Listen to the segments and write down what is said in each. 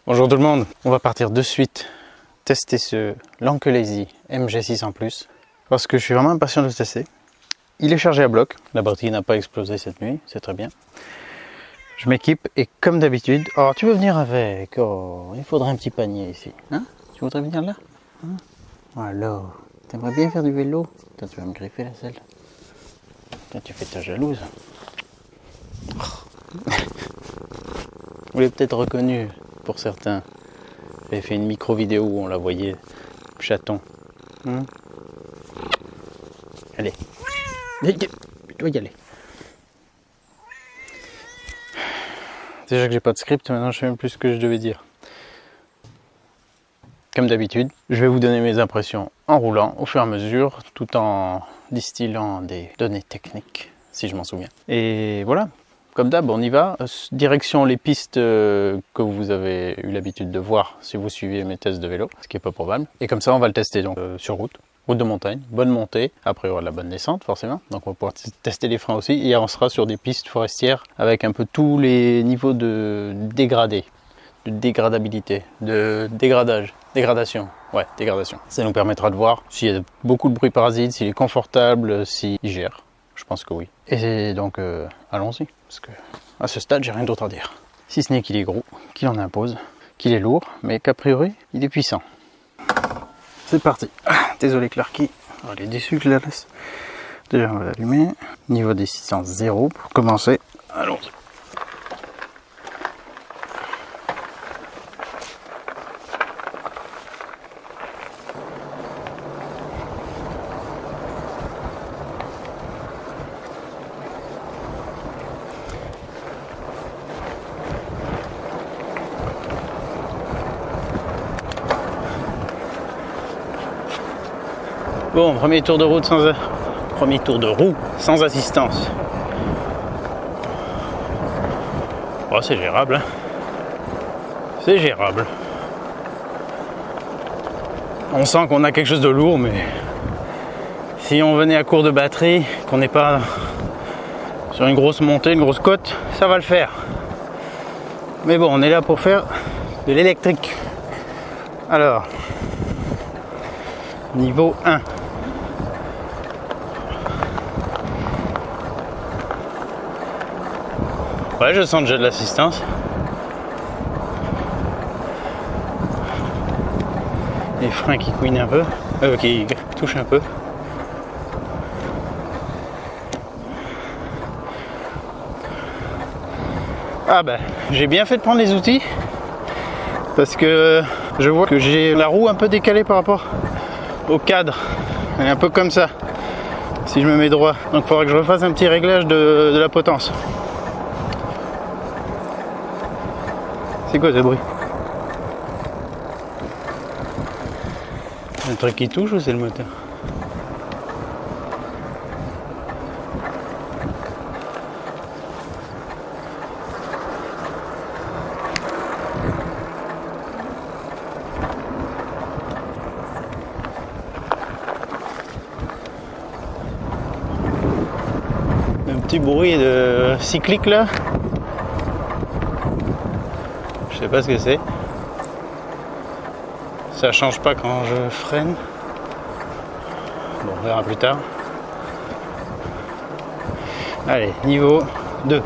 Bonjour tout le monde, on va partir de suite tester ce Lankelesi MG600 Plus parce que je suis vraiment impatient de le tester. Il est chargé à bloc, la batterie n'a pas explosé cette nuit, c'est très bien. Je m'équipe et comme d'habitude, oh tu veux venir avec, oh il faudrait un petit panier ici, hein? Tu voudrais venir là? Hein? Alors, t'aimerais bien faire du vélo? Toi tu vas me griffer la selle. Toi tu fais ta jalouse. Vous l'avez peut-être reconnu pour certains. J'avais fait une micro vidéo où on la voyait chaton. Allez. Tu dois y aller. Déjà que j'ai pas de script, maintenant je sais même plus ce que je devais dire. Comme d'habitude, je vais vous donner mes impressions en roulant au fur et à mesure, tout en distillant des données techniques, si je m'en souviens. Et voilà. Comme d'hab, on y va. Direction les pistes que vous avez eu l'habitude de voir si vous suivez mes tests de vélo, ce qui n'est pas probable. Et comme ça, on va le tester donc sur route de montagne, bonne montée. Après, il y aura de la bonne descente, forcément. Donc, on va pouvoir tester les freins aussi. Et on sera sur des pistes forestières avec un peu tous les niveaux de dégradé, de dégradabilité, de dégradation. Ouais, dégradation. Ça nous permettra de voir s'il y a beaucoup de bruit parasite, s'il est confortable, s'il gère. Je pense que oui. Et donc, allons-y. Parce que à ce stade, j'ai rien d'autre à dire. Si ce n'est qu'il est gros, qu'il en impose, qu'il est lourd, mais qu'a priori, il est puissant. C'est parti. Désolé Clarky. Alors, il est déçu que je la laisse. Déjà, on va l'allumer. Niveau des 600, 0 pour commencer. Allons-y. Bon, premier tour de roue sans assistance. Oh, c'est gérable, hein. C'est gérable. On sent qu'on a quelque chose de lourd, mais si on venait à court de batterie, qu'on n'est pas sur une grosse montée, une grosse côte, ça va le faire. Mais bon, on est là pour faire de l'électrique. Alors, niveau 1. Ouais, je sens déjà de l'assistance. Les freins qui couinent un peu, qui touchent un peu. Ah ben, j'ai bien fait de prendre les outils parce que je vois que j'ai la roue un peu décalée par rapport au cadre. Elle est un peu comme ça si je me mets droit. Donc il faudra que je refasse un petit réglage de la potence. C'est quoi ce bruit? Un truc qui touche ou c'est le moteur? Un petit bruit de cyclique là. Je sais pas ce que c'est. Ça change pas quand je freine. Bon, on verra plus tard. Allez, niveau 2.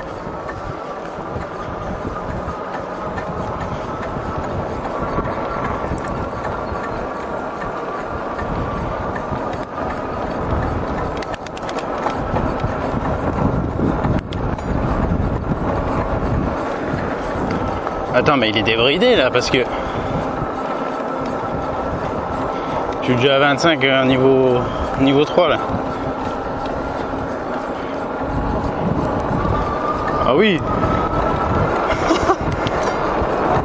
Attends, mais il est débridé là parce que je suis déjà à 25 niveau 3 là. Ah oui.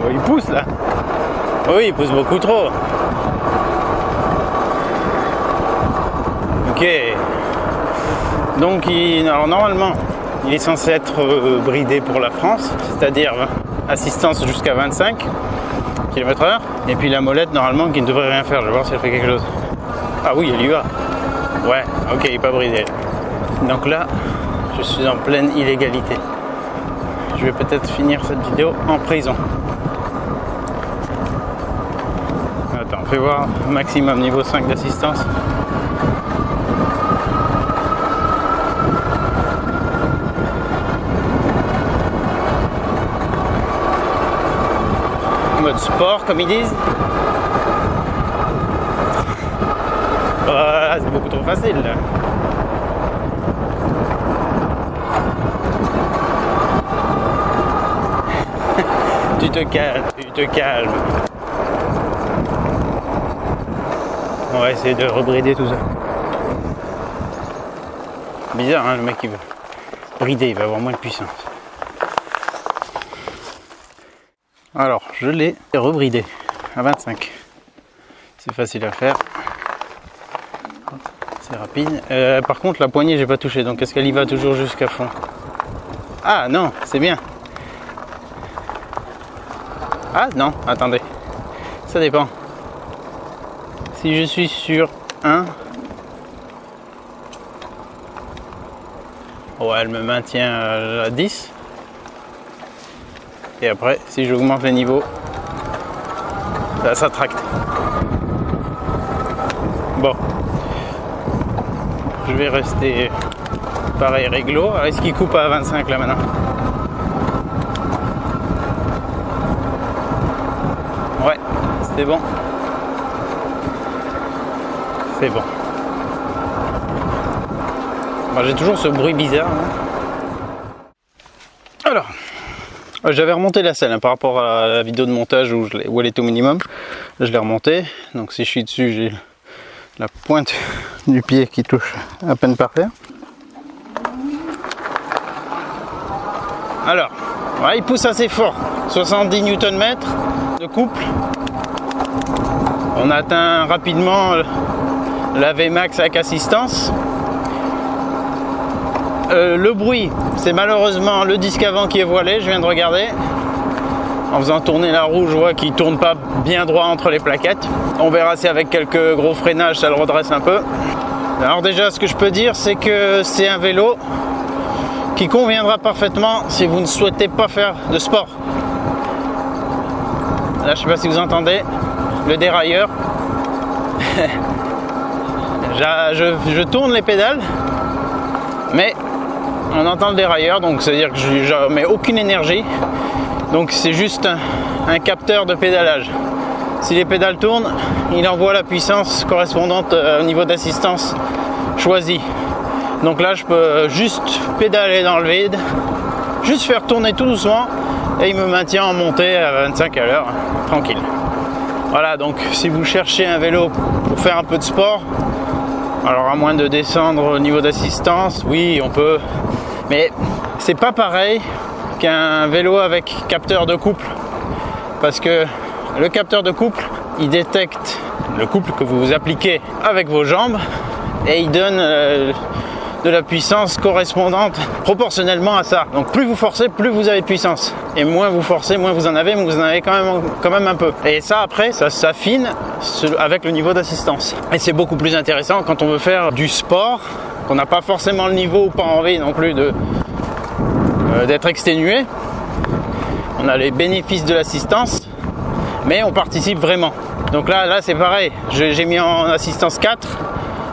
Oh, il pousse là. Oui, il pousse beaucoup trop. Ok. Donc alors normalement il est censé être bridé pour la France, c'est-à-dire assistance jusqu'à 25 km/h. Et puis la molette normalement qui ne devrait rien faire. Je vais voir si elle fait quelque chose. Ah oui, elle y va. Ouais, ok, il n'est pas bridé. Donc là, je suis en pleine illégalité. Je vais peut-être finir cette vidéo en prison. fait voir maximum niveau 5 d'assistance. Mode sport comme ils disent. Voilà, c'est beaucoup trop facile là. Tu te calmes, tu te calmes. On va essayer de rebrider tout ça. Bizarre hein, le mec il veut brider, il va avoir moins de puissance. Alors je l'ai rebridé à 25. C'est facile à faire. C'est rapide. Par contre la poignée j'ai pas touché, donc est-ce qu'elle y va toujours jusqu'à fond? Ah non, c'est bien. Ah non, attendez. Ça dépend. Si je suis sur 1, ouais, elle me maintient à 10. Et après, si j'augmente les niveaux, là, ça tracte. Bon. Je vais rester pareil réglo. Alors, est-ce qu'il coupe à 25 là maintenant? Ouais, c'était bon. C'est bon. Bon, j'ai toujours ce bruit bizarre. Hein. Alors, j'avais remonté la selle hein, par rapport à la vidéo de montage où elle était au minimum. Là, je l'ai remontée. Donc si je suis dessus, j'ai la pointe du pied qui touche à peine par terre. Alors, ouais, il pousse assez fort. 70 Nm de couple. On atteint rapidement la Vmax avec assistance. Le bruit, c'est malheureusement le disque avant qui est voilé, je viens de regarder. En faisant tourner la roue, je vois qu'il ne tourne pas bien droit entre les plaquettes. On verra si avec quelques gros freinages, ça le redresse un peu. Alors déjà, ce que je peux dire, c'est que c'est un vélo qui conviendra parfaitement si vous ne souhaitez pas faire de sport. Là, je ne sais pas si vous entendez le dérailleur. je tourne les pédales, mais on entend le dérailleur, donc c'est à dire que je ne mets aucune énergie, donc c'est juste un capteur de pédalage. Si les pédales tournent, il envoie la puissance correspondante au niveau d'assistance choisi. Donc là je peux juste pédaler dans le vide, juste faire tourner tout doucement et il me maintient en montée à 25 à l'heure, tranquille. Voilà, donc si vous cherchez un vélo pour faire un peu de sport, alors à moins de descendre au niveau d'assistance, oui on peut, mais c'est pas pareil qu'un vélo avec capteur de couple, parce que le capteur de couple il détecte le couple que vous appliquez avec vos jambes et il donne de la puissance correspondante proportionnellement à ça. Donc plus vous forcez, plus vous avez de puissance, et moins vous forcez, moins vous en avez, mais vous en avez quand même un peu. Et ça après, ça s'affine avec le niveau d'assistance. Et c'est beaucoup plus intéressant quand on veut faire du sport, qu'on n'a pas forcément le niveau ou pas envie non plus d'être exténué. On a les bénéfices de l'assistance, mais on participe vraiment. Donc là c'est pareil, j'ai mis en assistance 4,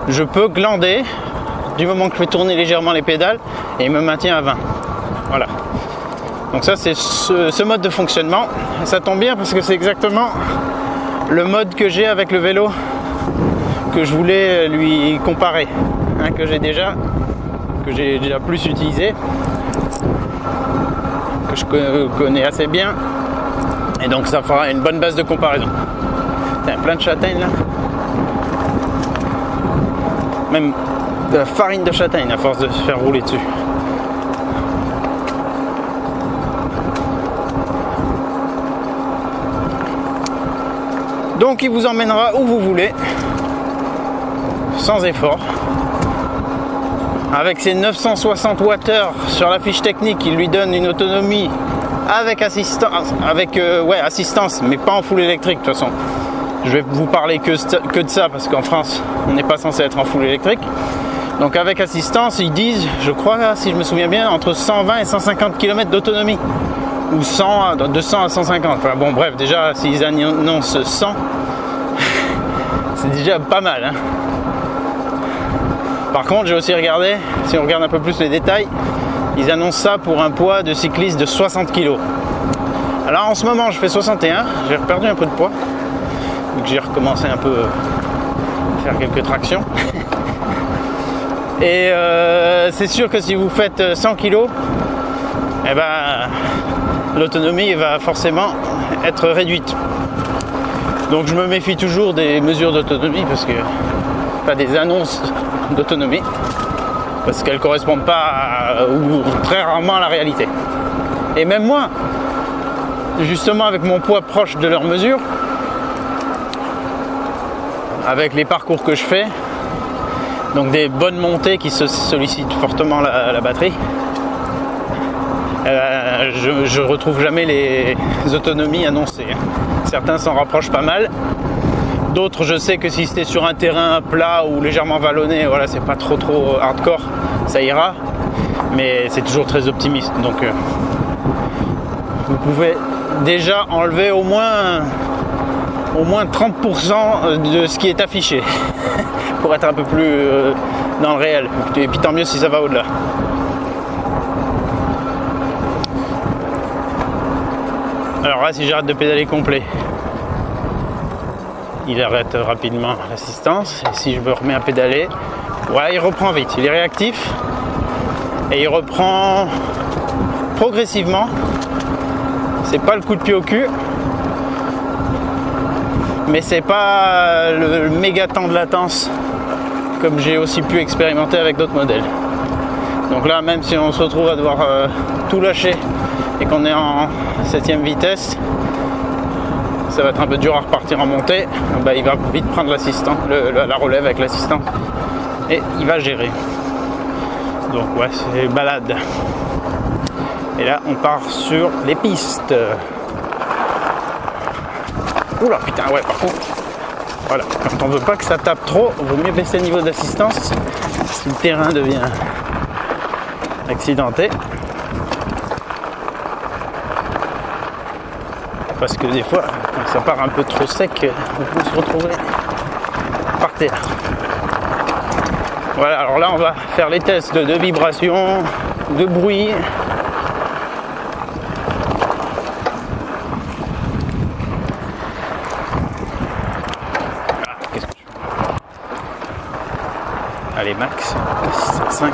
je peux glander du moment que je fais tourner légèrement les pédales et il me maintient à 20. Voilà. Donc ça c'est ce mode de fonctionnement. Et ça tombe bien parce que c'est exactement le mode que j'ai avec le vélo que je voulais lui comparer, hein, que j'ai déjà plus utilisé, que je connais assez bien, et donc ça fera une bonne base de comparaison. T'as plein de châtaignes là, même de la farine de châtaigne à force de se faire rouler dessus. Donc il vous emmènera où vous voulez, sans effort. Avec ses 960 Wh sur la fiche technique, il lui donne une autonomie avec assistance, mais pas en full électrique de toute façon. Je vais vous parler que de ça parce qu'en France, on n'est pas censé être en full électrique. Donc avec assistance, ils disent, je crois, si je me souviens bien, entre 120 et 150 km d'autonomie. Ou 200 à 150. Enfin bon, bref, déjà, s'ils annoncent 100, C'est déjà pas mal, hein. Par contre, j'ai aussi regardé, si on regarde un peu plus les détails, ils annoncent ça pour un poids de cycliste de 60 kg. Alors en ce moment, je fais 61, j'ai perdu un peu de poids, donc j'ai recommencé un peu à faire quelques tractions. Et c'est sûr que si vous faites 100 kg, eh ben, l'autonomie va forcément être réduite. Donc je me méfie toujours des mesures d'autonomie parce que pas des annonces d'autonomie parce qu'elles ne correspondent pas ou très rarement à la réalité. Et même moi, justement avec mon poids proche de leurs mesures, avec les parcours que je fais, donc des bonnes montées qui sollicitent fortement la batterie, je retrouve jamais les autonomies annoncées. Certains s'en rapprochent pas mal. D'autres, je sais que si c'était sur un terrain plat ou légèrement vallonné, voilà, c'est pas trop hardcore, ça ira. Mais c'est toujours très optimiste. Donc, vous pouvez déjà enlever au moins 30% de ce qui est affiché pour être un peu plus dans le réel. Et puis tant mieux si ça va au-delà. Alors là, si j'arrête de pédaler complet, il arrête rapidement l'assistance. Et si je me remets à pédaler, ouais, il reprend vite. Il est réactif et il reprend progressivement. C'est pas le coup de pied au cul, mais c'est pas le méga temps de latence comme j'ai aussi pu expérimenter avec d'autres modèles. Donc là, même si on se retrouve à devoir tout lâcher et qu'on est en 7ème vitesse, ça va être un peu dur à repartir en montée. Bah, il va vite prendre l'assistant, la relève avec l'assistant et il va gérer. Donc ouais, c'est balade. Et là, on part sur les pistes. Oula, putain, ouais, par contre, voilà, quand on veut pas que ça tape trop, il vaut mieux baisser le niveau d'assistance si le terrain devient accidenté. Parce que des fois, quand ça part un peu trop sec, on peut se retrouver par terre. Voilà, alors là, on va faire les tests de vibration, de bruit. Allez, max 6,5.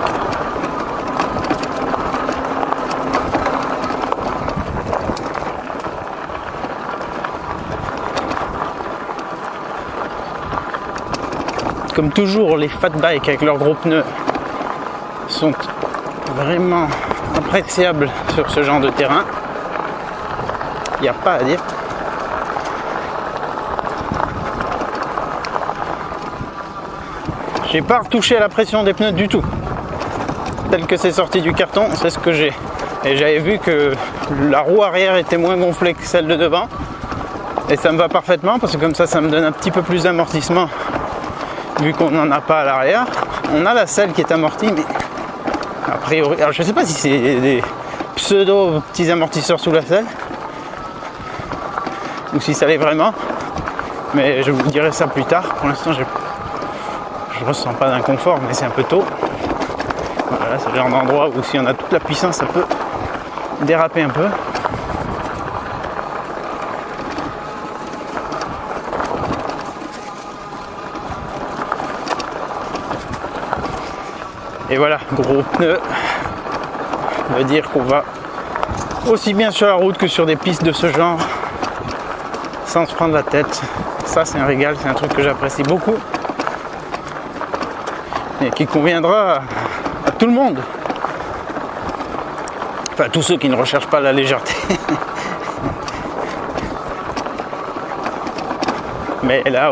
Comme toujours, les fat bikes avec leurs gros pneus sont vraiment appréciables sur ce genre de terrain. Il n'y a pas à dire. J'ai pas retouché à la pression des pneus du tout. Tel que c'est sorti du carton, c'est ce que j'ai. Et j'avais vu que la roue arrière était moins gonflée que celle de devant. Et ça me va parfaitement parce que comme ça me donne un petit peu plus d'amortissement vu qu'on n'en a pas à l'arrière. On a la selle qui est amortie, mais a priori, alors je sais pas si c'est des pseudo petits amortisseurs sous la selle ou si ça l'est vraiment, mais je vous dirai ça plus tard. Pour l'instant, je ressens pas d'inconfort, mais c'est un peu tôt. Voilà, c'est le genre d'endroit où si on a toute la puissance, ça peut déraper un peu. Et voilà, gros pneus veut dire qu'on va aussi bien sur la route que sur des pistes de ce genre sans se prendre la tête. Ça, c'est un régal, c'est un truc que j'apprécie beaucoup et qui conviendra à tout le monde. Enfin, tous ceux qui ne recherchent pas la légèreté. Mais là,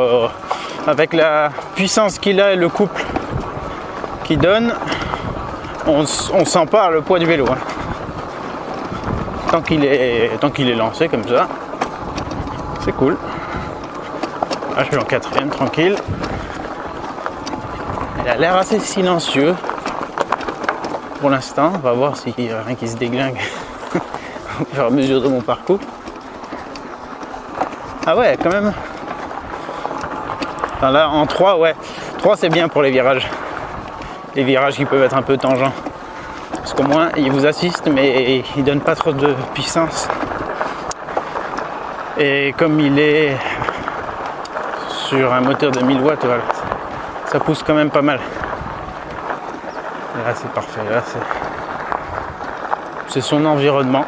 avec la puissance qu'il a et le couple qui donne, on sent pas le poids du vélo. Hein. Tant qu'il est lancé comme ça, c'est cool. Là, je suis en 4ème, tranquille. Il a l'air assez silencieux pour l'instant. On va voir s'il n'y a rien qui se déglingue au fur et à mesure de mon parcours. Ah ouais, quand même. Enfin là en 3, ouais, 3 c'est bien pour les virages. Les virages qui peuvent être un peu tangents. Parce qu'au moins il vous assiste mais il donne pas trop de puissance. Et comme il est sur un moteur de 1000 watts, voilà, ça pousse quand même pas mal. Là c'est parfait, là c'est son environnement.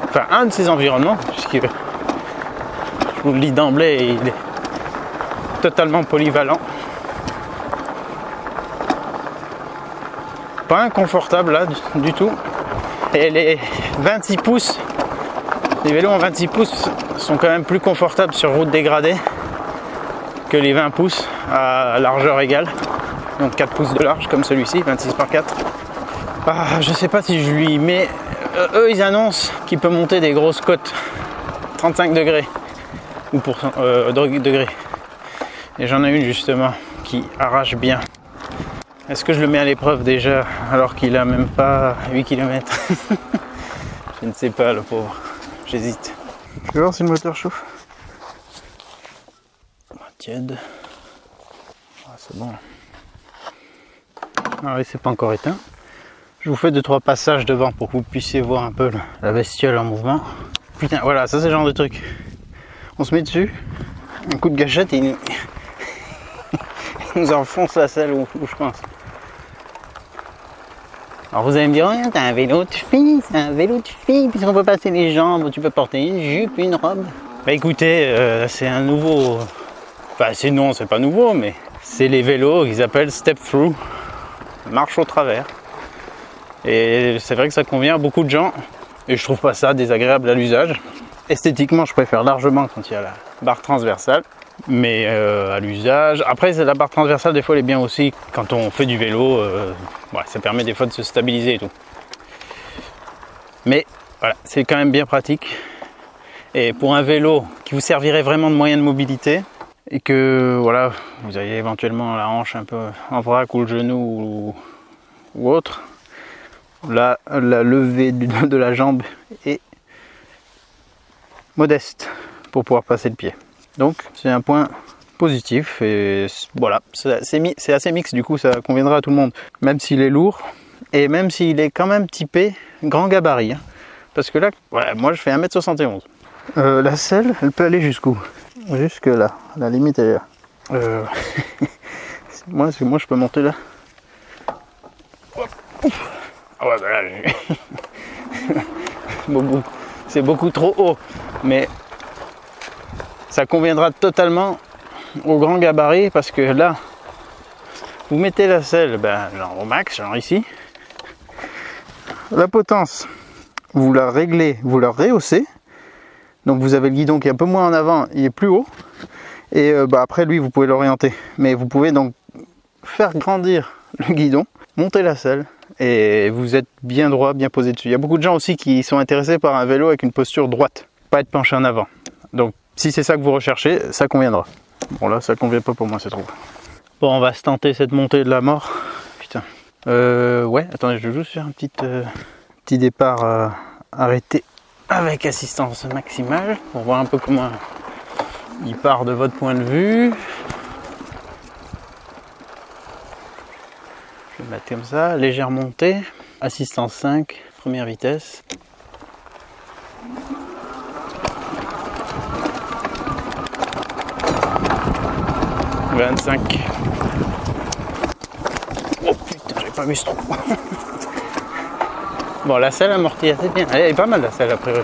Enfin un de ses environnements, puisque je vous le dis d'emblée, il est totalement polyvalent. Pas inconfortable là du tout. Et les 26 pouces, les vélos en 26 pouces sont quand même plus confortables sur route dégradée que les 20 pouces à largeur égale. Donc 4 pouces de large comme celui-ci, 26 par 4. Ah, je sais pas si je lui mets... eux ils annoncent qu'il peut monter des grosses côtes, 35 degrés ou degrés. Et j'en ai une justement qui arrache bien. Est-ce que je le mets à l'épreuve déjà alors qu'il a même pas 8 km? Je ne sais pas, le pauvre. J'hésite. Je vais voir si le moteur chauffe. Tiède. Ah, c'est bon. Ah oui, c'est pas encore éteint. Je vous fais 2-3 passages devant pour que vous puissiez voir un peu la bestiole en mouvement. Putain, voilà, ça c'est le genre de truc. On se met dessus, un coup de gâchette et il nous enfonce la selle où je pense. Alors vous allez me dire, oh, t'as un vélo de fille, c'est un vélo de fille, puisqu'on peut passer les jambes, tu peux porter une jupe, une robe. Bah écoutez, c'est un nouveau... Enfin non, c'est pas nouveau, mais c'est les vélos qu'ils appellent step through, marche au travers. Et c'est vrai que ça convient à beaucoup de gens, et je trouve pas ça désagréable à l'usage. Esthétiquement, je préfère largement quand il y a la barre transversale, mais à l'usage... Après, la barre transversale, des fois, elle est bien aussi quand on fait du vélo. Ouais, ça permet des fois de se stabiliser et tout. Mais voilà, c'est quand même bien pratique. Et pour un vélo qui vous servirait vraiment de moyen de mobilité, et que voilà, vous avez éventuellement la hanche un peu en vrac ou le genou ou autre, là, la levée de la jambe est modeste pour pouvoir passer le pied. Donc c'est un point positif et voilà, c'est assez mix, du coup ça conviendra à tout le monde, même s'il est lourd et même s'il est quand même typé grand gabarit, hein. Parce que là, ouais, moi je fais 1m71. La selle, elle peut aller jusqu'où? Jusque là, la limite elle est là. moi je peux monter là. Ah ouais, bah là, c'est beaucoup trop haut, mais ça conviendra totalement au grand gabarit parce que là, vous mettez la selle, genre au max, genre ici. La potence, vous la réglez, vous la rehaussez. Donc vous avez le guidon qui est un peu moins en avant, il est plus haut. Et après lui, vous pouvez l'orienter. Mais vous pouvez donc faire grandir le guidon, monter la selle. Et vous êtes bien droit, bien posé dessus. Il y a beaucoup de gens aussi qui sont intéressés par un vélo avec une posture droite, pas être penché en avant. Donc si c'est ça que vous recherchez, ça conviendra. Bon là, ça convient pas pour moi, c'est trop. Bon, on va se tenter cette montée de la mort. Putain. Ouais, attendez, je vais juste faire un petit départ arrêté avec assistance maximale pour voir un peu comment il part de votre point de vue. Je vais mettre comme ça, légère montée, assistance 5, première vitesse. « 25. » Oh putain, j'avais pas vu ce trou. Bon, la selle amortit assez bien. Elle est pas mal la selle a priori.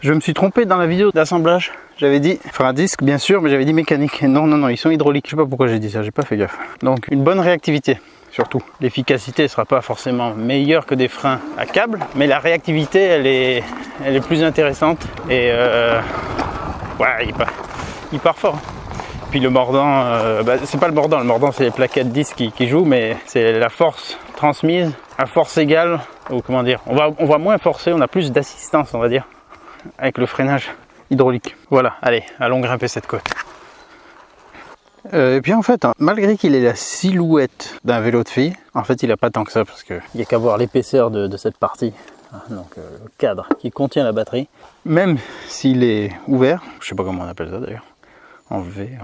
Je me suis trompé dans la vidéo d'assemblage. J'avais dit frein à disque bien sûr, mais j'avais dit mécanique. Non, ils sont hydrauliques. Je sais pas pourquoi j'ai dit ça, j'ai pas fait gaffe. Donc une bonne réactivité surtout. L'efficacité ne sera pas forcément meilleure que des freins à câble, mais la réactivité elle est plus intéressante. Et ouais, il part fort. Puis le mordant, c'est pas le mordant c'est les plaquettes disques qui jouent, mais c'est la force transmise à force égale, ou comment dire, on va moins forcer, on a plus d'assistance on va dire, avec le freinage hydraulique. Voilà, allez, allons grimper cette côte. Et puis en fait, hein, malgré qu'il ait la silhouette d'un vélo de fille, en fait il a pas tant que ça parce qu'il n'y a qu'à voir l'épaisseur de cette partie. Donc le cadre qui contient la batterie, même s'il est ouvert, je sais pas comment on appelle ça d'ailleurs, en V,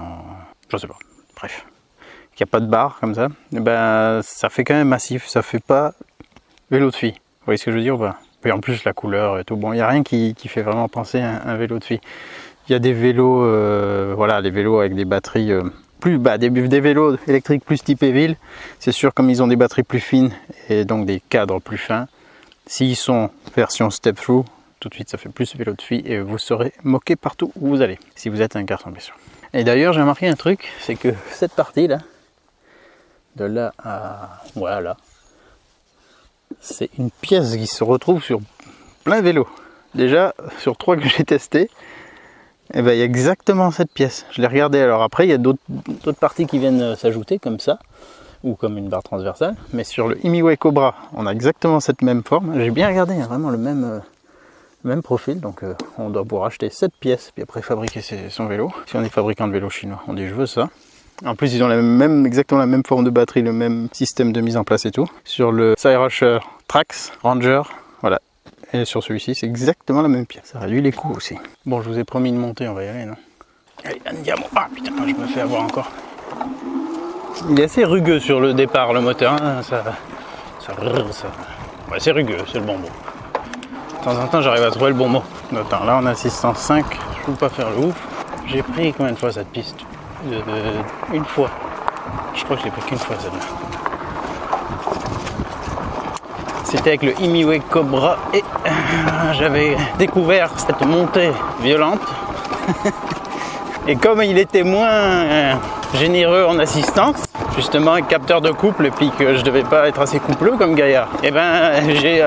je sais pas, bref, qu'il n'y a pas de barre comme ça, et ben ça fait quand même massif, ça fait pas vélo de fille. Vous voyez ce que je veux dire ou pas? Et en plus la couleur et tout, bon il n'y a rien qui fait vraiment penser à un vélo de fille. Il y a des vélos, voilà, les vélos avec des batteries plus bas, des vélos électriques plus typés ville, c'est sûr comme ils ont des batteries plus fines et donc des cadres plus fins. S'ils sont version step-through, tout de suite ça fait plus vélo de fille et vous serez moqué partout où vous allez, si vous êtes un garçon bien sûr. Et d'ailleurs j'ai remarqué un truc, c'est que cette partie là, de là à voilà, c'est une pièce qui se retrouve sur plein de vélos. Déjà sur 3 que j'ai testé, et ben, il y a exactement cette pièce. Je l'ai regardé, alors après il y a d'autres parties qui viennent s'ajouter comme ça, ou comme une barre transversale, mais sur le Imiway Cobra, on a exactement cette même forme. J'ai bien regardé, il y a vraiment le même profil, donc on doit pouvoir acheter cette pièce, puis après fabriquer son vélo. Si on est fabricant de vélo chinois, on dit je veux ça. En plus ils ont exactement la même forme de batterie, le même système de mise en place et tout. Sur le Skyrusher Trax Ranger, voilà. Et sur celui-ci, c'est exactement la même pièce. Ça réduit les coûts aussi. Bon, je vous ai promis de monter, on va y aller, non? Allez, un diamant. Ah putain, je me fais avoir encore. Il est assez rugueux sur le départ, le moteur. Hein, ça. Ouais, c'est rugueux, c'est le bon mot. De temps en temps, j'arrive à trouver le bon mot. Attends, là, on a 605. Je peux pas faire le ouf. J'ai pris combien de fois cette piste? Une fois. Je crois que je l'ai pris qu'une fois celle-là. C'était avec le Imiway Cobra et j'avais découvert cette montée violente. Et comme il était moins généreux en assistance, justement avec capteur de couple, et puis que je devais pas être assez coupleux comme gaillard, et ben à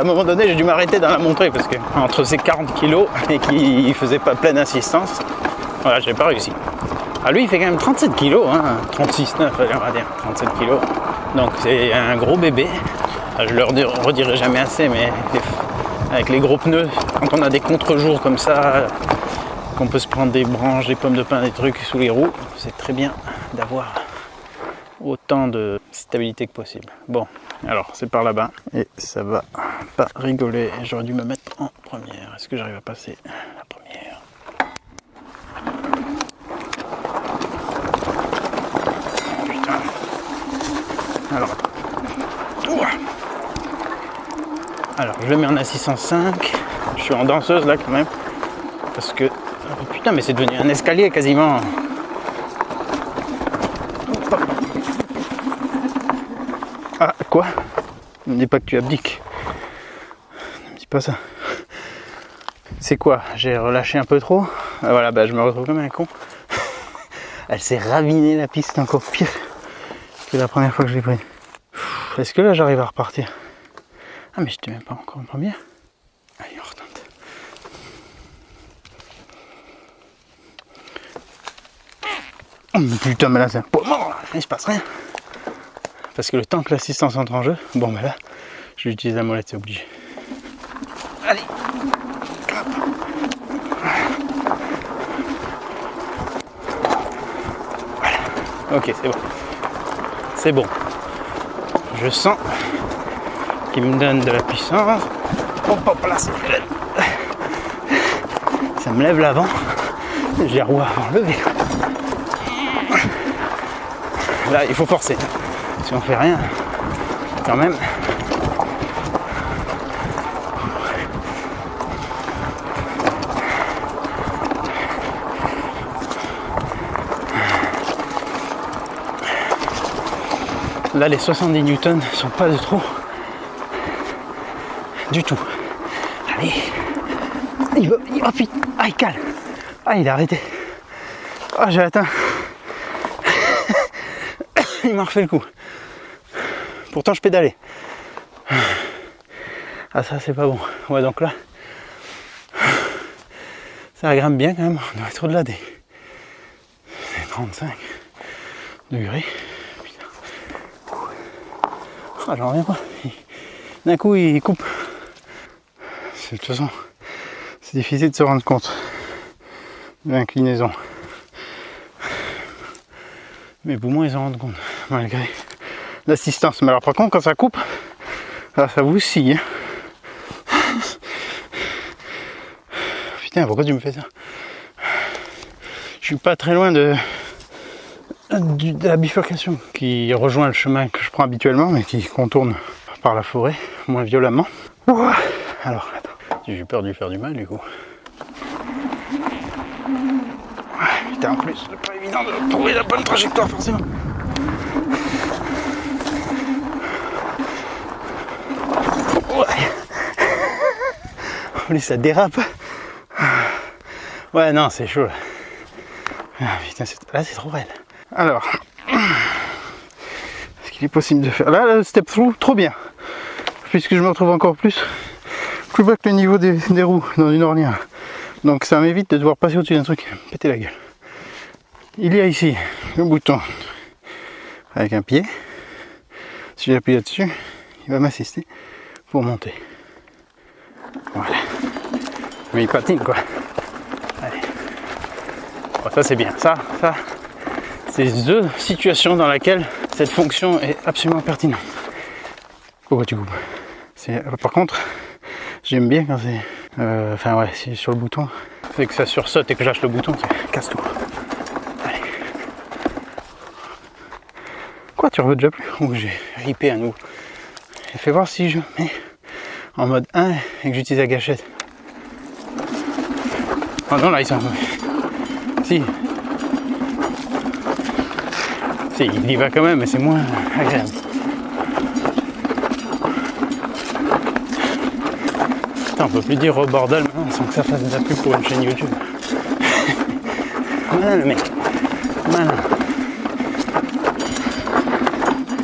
un moment donné j'ai dû m'arrêter dans la montée parce que entre ces 40 kg et qu'il faisait pas pleine assistance, voilà, j'ai pas réussi. Ah, lui il fait quand même 37 kg, hein, 36,9 on va dire, 37 kg. Donc c'est un gros bébé. Je le redirai jamais assez, mais avec les gros pneus, quand on a des contre-jours comme ça, qu'on peut se prendre des branches, des pommes de pin, des trucs sous les roues, c'est très bien d'avoir autant de stabilité que possible. Bon, alors c'est par là-bas et ça va pas rigoler. J'aurais dû me mettre en première. Est-ce que j'arrive à passer la première? Putain. Alors je le mets en assistance 5. Je suis en danseuse là quand même. Parce que... Oh, putain, mais c'est devenu un escalier quasiment. Ah, quoi? Ne me dis pas que tu abdiques. Ne me dis pas ça. C'est quoi? J'ai relâché un peu trop. Ah, voilà, bah je me retrouve comme un con. Elle s'est ravinée la piste encore pire que la première fois que je l'ai prise. Est-ce que là j'arrive à repartir? Ah mais j'étais même pas encore en première. Allez, on retente. Oh, putain, mais là c'est un peu mort, il se passe rien. Parce que le temps que l'assistance entre en jeu, bon ben là, je vais utiliser la molette, c'est obligé. Allez. Voilà. Ok, c'est bon. C'est bon. Je sens qu'il me donne de la puissance. Hop, hop, là, ça me lève l'avant. J'ai la roue à enlever. Là, il faut forcer. Si on fait rien, quand même. Là, les 70 newtons sont pas de trop. Du tout. Allez. Il va. Oh putain. Ah, il cale. Ah, il a arrêté. Ah, j'ai atteint. Il m'a refait le coup. Pourtant, je pédalais. Ah, ça, c'est pas bon. Ouais, donc là, ça grimpe bien quand même. On doit être au-delà des 35 degrés. Ah, j'en reviens pas. D'un coup, il coupe. De toute façon, c'est difficile de se rendre compte de l'inclinaison. mes poumons ils s'en rendent compte, malgré l'assistance. Mais alors par contre quand ça coupe, alors, ça vous scie. Hein. Putain, pourquoi tu me fais ça? Je suis pas très loin de la bifurcation qui rejoint le chemin que je prends habituellement, mais qui contourne par la forêt, moins violemment. Ouah. Alors, attends, j'ai peur de lui faire du mal du coup. Ouais, putain, en plus, c'est pas évident de trouver la bonne trajectoire forcément. Ouais. En plus, ça dérape. Ouais, non, c'est chaud là. Ah, putain, là, c'est trop raide. Alors, est-ce qu'il est possible de faire... Là, le step through, trop bien. Puisque je me retrouve encore plus bas que le niveau des roues dans une ornière. Donc ça m'évite de devoir passer au-dessus d'un truc, péter la gueule. Il y a ici le bouton avec un pied. Si j'appuie là-dessus, il va m'assister pour monter. Voilà. Mais il patine quoi. Allez. Bon, ça c'est bien. Ça, c'est the situation dans laquelle cette fonction est absolument pertinente. Pourquoi tu coupes? Par contre, j'aime bien quand c'est... Enfin ouais, si sur le bouton, c'est que ça sursaute et que j'lâche le bouton, ça casse tout. Allez. Quoi, tu revois déjà plus? Ou j'ai ripé à nouveau. Fais voir si je mets en mode 1 et que j'utilise la gâchette. Oh non, là, il s'en... Si, il y va quand même, mais c'est moins agréable. Putain, on peut plus dire au bordel maintenant sans que ça fasse de la pub pour une chaîne YouTube. Malin le mec, malin.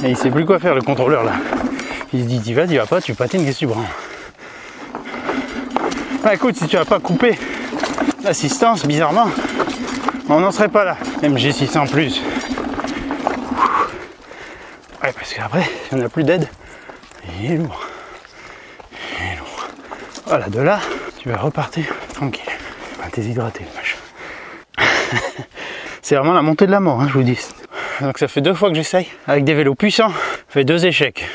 Et il sait plus quoi faire le contrôleur là. Il se dit t'y vas pas, tu patines, qu'est-ce que tu prends? Bah écoute, si tu vas pas couper l'assistance, bizarrement, on n'en serait pas là. MG600 plus. Ouais, parce qu'après, si on n'a plus d'aide, il est lourd. Il est lourd. Voilà, de là, tu vas repartir tranquille. Va déshydrater le machin. C'est vraiment la montée de la mort, hein, je vous dis. Donc ça fait 2 fois que j'essaye avec des vélos puissants. Ça fait 2 échecs.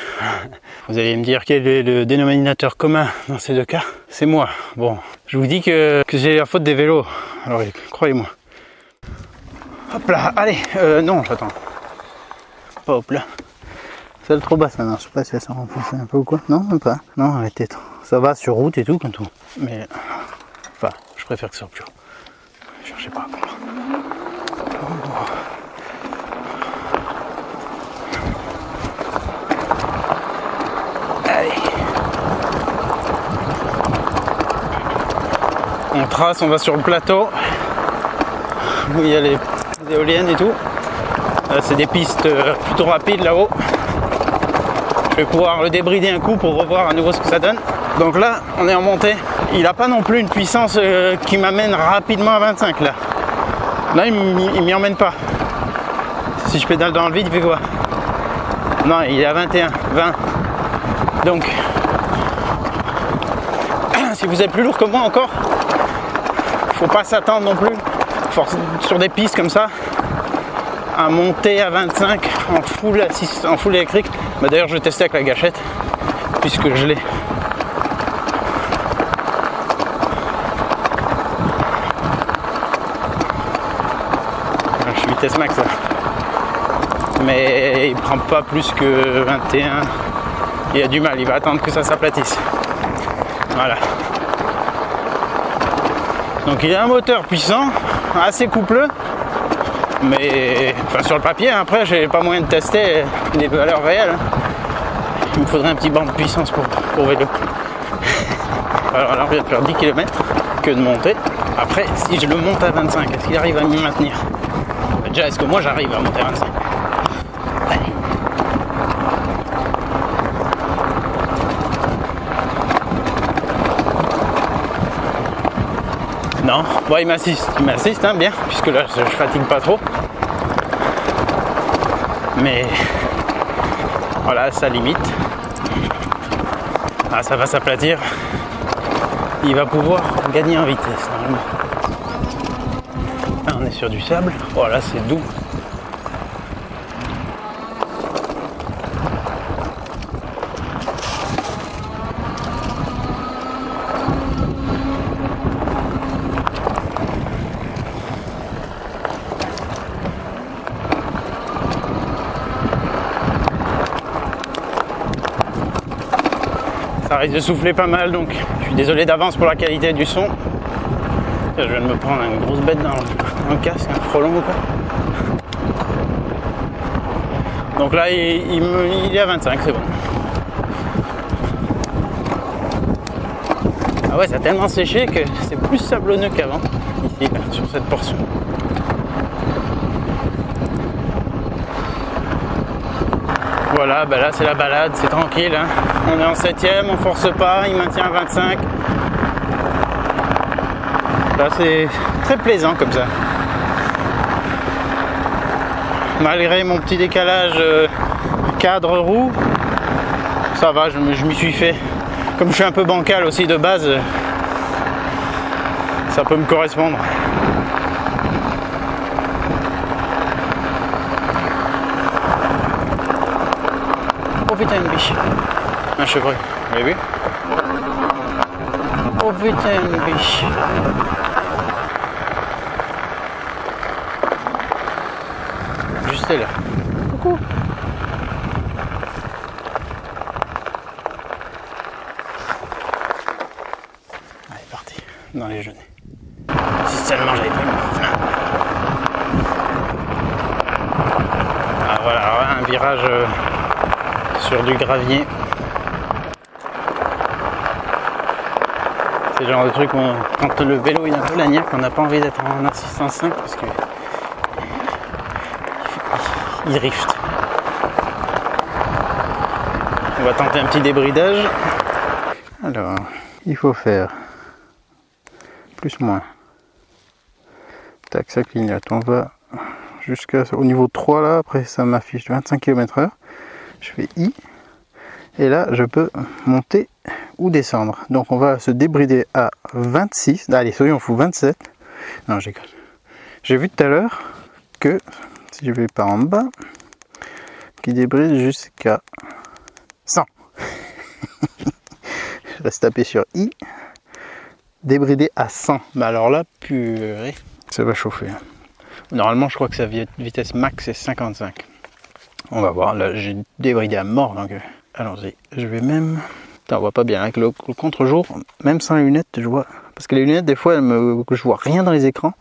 Vous allez me dire quel est le dénominateur commun dans ces 2 cas? C'est moi. Bon, je vous dis que j'ai la faute des vélos. Alors croyez-moi. Hop là, allez, non, j'attends. Pas hop là. Celle trop basse maintenant, je sais pas si elle s'en renfonce un peu ou quoi. Non, même pas. Non, elle était trop. Ça va sur route et tout, comme tout. Mais, enfin, je préfère que ça soit plus haut. Cherchez pas à comprendre. Allez. On trace, on va sur le plateau où il y a les éoliennes et tout. C'est des pistes plutôt rapides là-haut. Je vais pouvoir le débrider un coup pour revoir à nouveau ce que ça donne. Donc là, on est en montée. Il n'a pas non plus une puissance qui m'amène rapidement à 25 là. Là, il m'y emmène pas. Si je pédale dans le vide, il fait quoi? Non, il est à 21, 20. Donc, si vous êtes plus lourd que moi encore, faut pas s'attendre non plus, sur des pistes comme ça, à monter à 25 en full électrique. Bah, d'ailleurs, je vais tester avec la gâchette, puisque je l'ai. Je suis vitesse max là. Mais il prend pas plus que 21. Il a du mal, il va attendre que ça s'aplatisse. Voilà. Donc il a un moteur puissant, assez coupleux, mais enfin, sur le papier, après j'ai pas moyen de tester les valeurs réelles. Il me faudrait un petit banc de puissance pour vélo. Alors là on vient de faire 10 km que de monter. Après si je le monte à 25, est-ce qu'il arrive à m'y maintenir? Déjà est-ce que moi j'arrive à monter à 25? Allez. Non, bon, il m'assiste hein, bien, puisque là je fatigue pas trop. Mais voilà, ça limite. Ah, ça va s'aplatir. Il va pouvoir gagner en vitesse normalement. Là, on est sur du sable. Oh là, c'est doux. Ça risque de souffler pas mal, donc je suis désolé d'avance pour la qualité du son. Je viens de me prendre une grosse bête dans le casque, un frelon ou quoi. Donc là, il est à 25, c'est bon. Ah ouais, ça a tellement séché que c'est plus sablonneux qu'avant, ici, là, sur cette portion. Voilà, bah là c'est la balade, c'est tranquille. Hein. On est en 7ème, on force pas, il maintient à 25. Là c'est très plaisant comme ça. Malgré mon petit décalage cadre roue, ça va, je m'y suis fait. Comme je suis un peu bancal aussi de base, ça peut me correspondre. Oh putain, une biche. Un chevreuil, vous l'avez vu? Oh putain, une biche. Juste là. Coucou. Allez, parti. Dans les genêts. Si seulement j'avais pris mon frein. Ah voilà, alors là, un virage sur du gravier. C'est le genre de truc où quand le vélo il est un peu laniaque, on n'a pas envie d'être en assistance 5 parce que il rift. On va tenter un petit débridage. Alors, il faut faire plus-moins. Tac, ça clignote. On va jusqu'au niveau 3 là. Après, ça m'affiche 25 km/h. Je fais I. Et là, je peux monter ou descendre. Donc, on va se débrider à 26. Allez, soyons fous, 27. Non, j'ai vu tout à l'heure que si je vais par en bas, qui débride jusqu'à 100. Je reste tapé sur I. Débrider à 100. Bah alors là, purée, ça va chauffer. Normalement, je crois que sa vitesse max est 55. On va voir. Là, j'ai débridé à mort. Donc, allons-y. Je vais même... Putain, on voit pas bien. Avec le contre-jour, même sans les lunettes, je vois... Parce que les lunettes, des fois, je vois rien dans les écrans.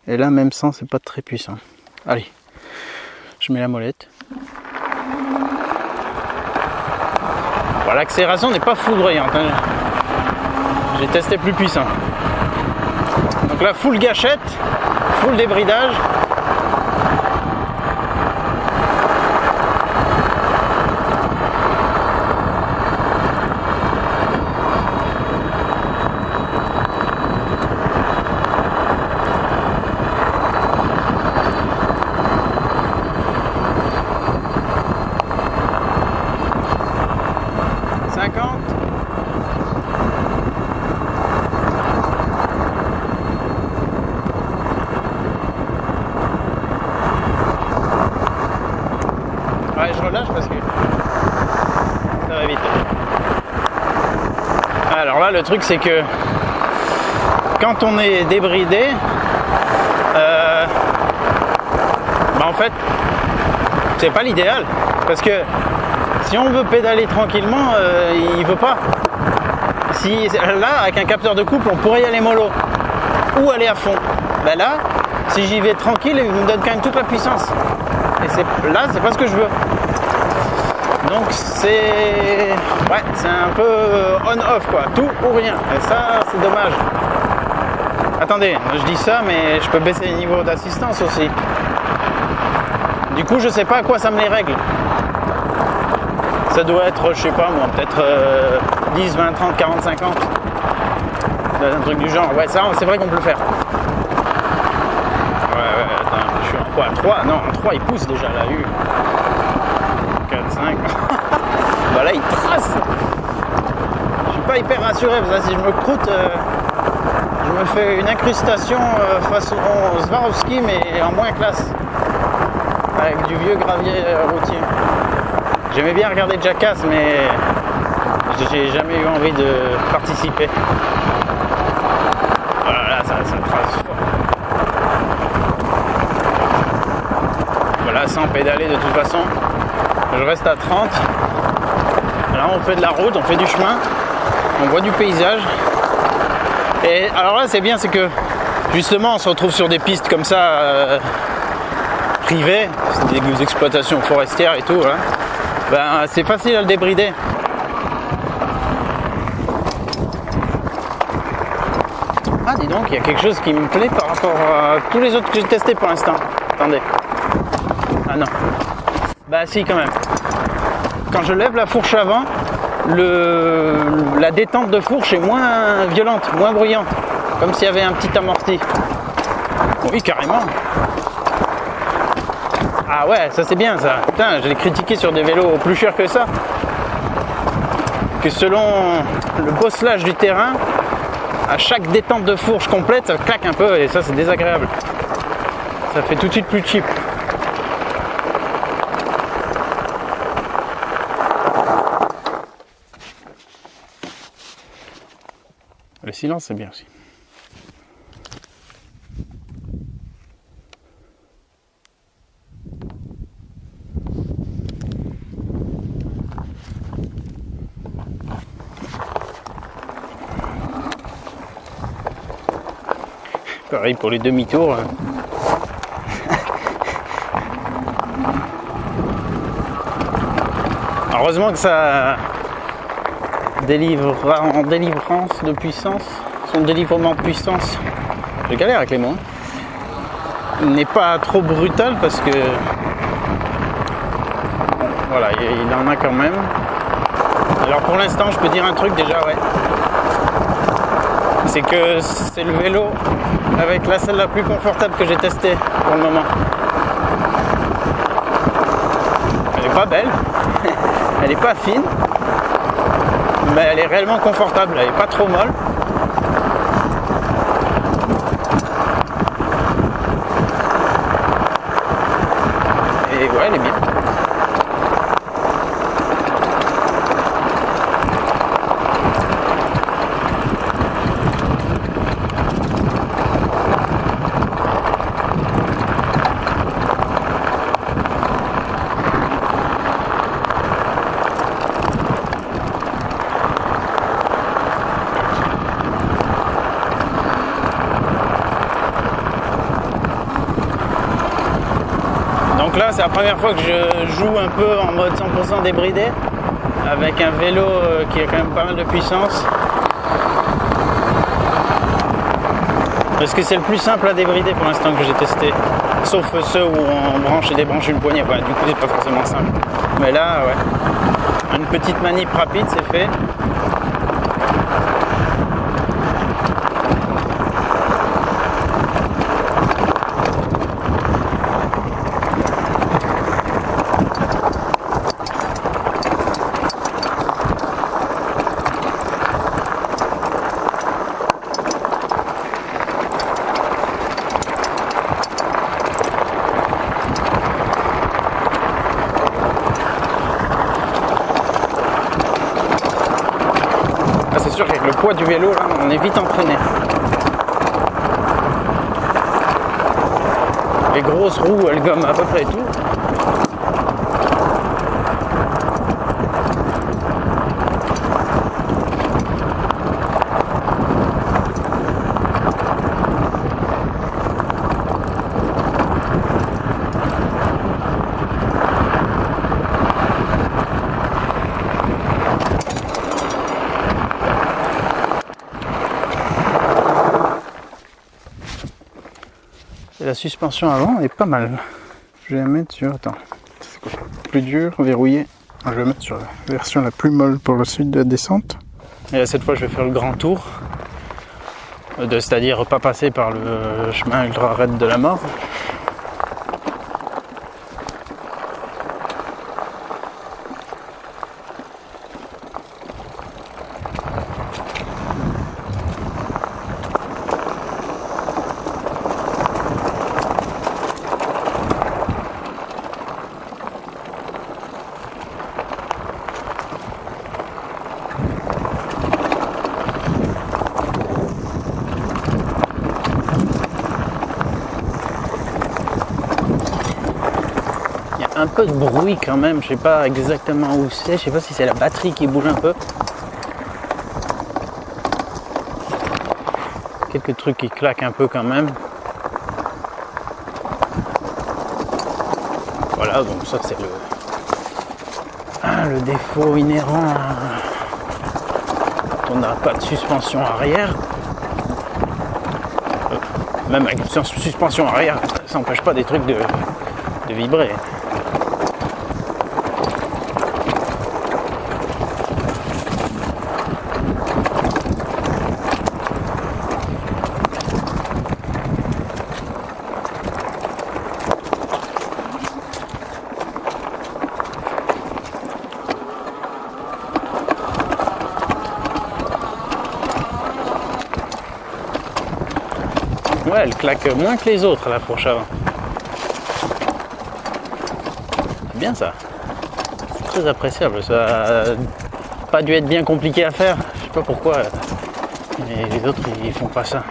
Et là, même sans, c'est pas très puissant. Allez. Je mets la molette. Bon, l'accélération n'est pas foudroyante. Hein. J'ai testé plus puissant. Donc là, full gâchette, full débridage. Ouais, je relâche parce que ça va vite. Alors là, le truc c'est que quand on est débridé, bah en fait, c'est pas l'idéal parce que si on veut pédaler tranquillement, il veut pas. Si là, avec un capteur de couple, on pourrait y aller mollo ou aller à fond. Ben là, si j'y vais tranquille, il me donne quand même toute la puissance. Et là, c'est pas ce que je veux. Donc c'est un peu on-off quoi, tout ou rien. Et ça, c'est dommage. Attendez, je dis ça, mais je peux baisser les niveaux d'assistance aussi. Du coup, je sais pas à quoi ça me les règle. Ça doit être, je sais pas moi, peut-être 10, 20, 30, 40, 50. Un truc du genre. Ouais, ça, c'est vrai qu'on peut le faire. Ouais, attends, je suis en quoi 3 Non, en 3, il pousse déjà là. 4, 5. Bah là, il trace. Je suis pas hyper rassuré, parce que si je me croûte, je me fais une incrustation façon Swarovski, mais en moins classe. Avec du vieux gravier routier. J'aimais bien regarder Jackass, mais j'ai jamais eu envie de participer. Voilà, là, ça trace fort. Voilà, sans pédaler de toute façon. Je reste à 30. Là on fait de la route, on fait du chemin, on voit du paysage. Et alors là c'est bien, c'est que justement on se retrouve sur des pistes comme ça privées, c'est des exploitations forestières et tout. Hein. Ben, c'est facile à le débrider. Ah dis donc, il y a quelque chose qui me plaît par rapport à tous les autres que j'ai testés pour l'instant. Attendez. Ah non. Bah si quand même. Quand je lève la fourche avant, la détente de fourche est moins violente, moins bruyante. Comme s'il y avait un petit amorti. Oui, carrément. Ah ouais, ça c'est bien ça. Putain, je l'ai critiqué sur des vélos plus chers que ça. Que selon le bosselage du terrain, à chaque détente de fourche complète, ça claque un peu et ça c'est désagréable. Ça fait tout de suite plus cheap. Le silence, c'est bien aussi. Pareil pour les demi-tours. Heureusement que ça délivre en délivrance de puissance, son délivrement de puissance, je galère avec les mots, n'est pas trop brutal parce que voilà, il en a quand même. Alors pour l'instant je peux dire un truc déjà, ouais, c'est que c'est le vélo avec la selle la plus confortable que j'ai testée pour le moment. Elle est pas belle, elle est pas fine, mais elle est réellement confortable, elle est pas trop molle. Et ouais, elle est bien. Donc là c'est la première fois que je joue un peu en mode 100% débridé avec un vélo qui a quand même pas mal de puissance, parce que c'est le plus simple à débrider pour l'instant que j'ai testé, sauf ceux où on branche et débranche une poignée. Enfin, du coup c'est pas forcément simple, mais là ouais, une petite manip rapide c'est fait. C'est sûr qu'avec le poids du vélo, là, on est vite entraîné. Les grosses roues, elles gomment à peu près tout. Et la suspension avant est pas mal. Je vais la mettre sur... Attends. C'est quoi? Plus dur, verrouillé. Je vais la mettre sur la version la plus molle pour la suite de la descente. Et là, cette fois, je vais faire le grand tour. C'est-à-dire pas passer par le chemin ultra raide de la mort. un peu de bruit quand même, je sais pas exactement où c'est, je sais pas si c'est la batterie qui bouge un peu. Quelques trucs qui claquent un peu quand même. Voilà, donc ça c'est le défaut inhérent quand on n'a pas de suspension arrière. Même avec une suspension arrière, ça n'empêche pas des trucs de vibrer. Ouais, elle claque moins que les autres la fourche avant. C'est bien ça. C'est très appréciable. Ça n'a pas dû être bien compliqué à faire. Je sais pas pourquoi. Et les autres ils font pas ça.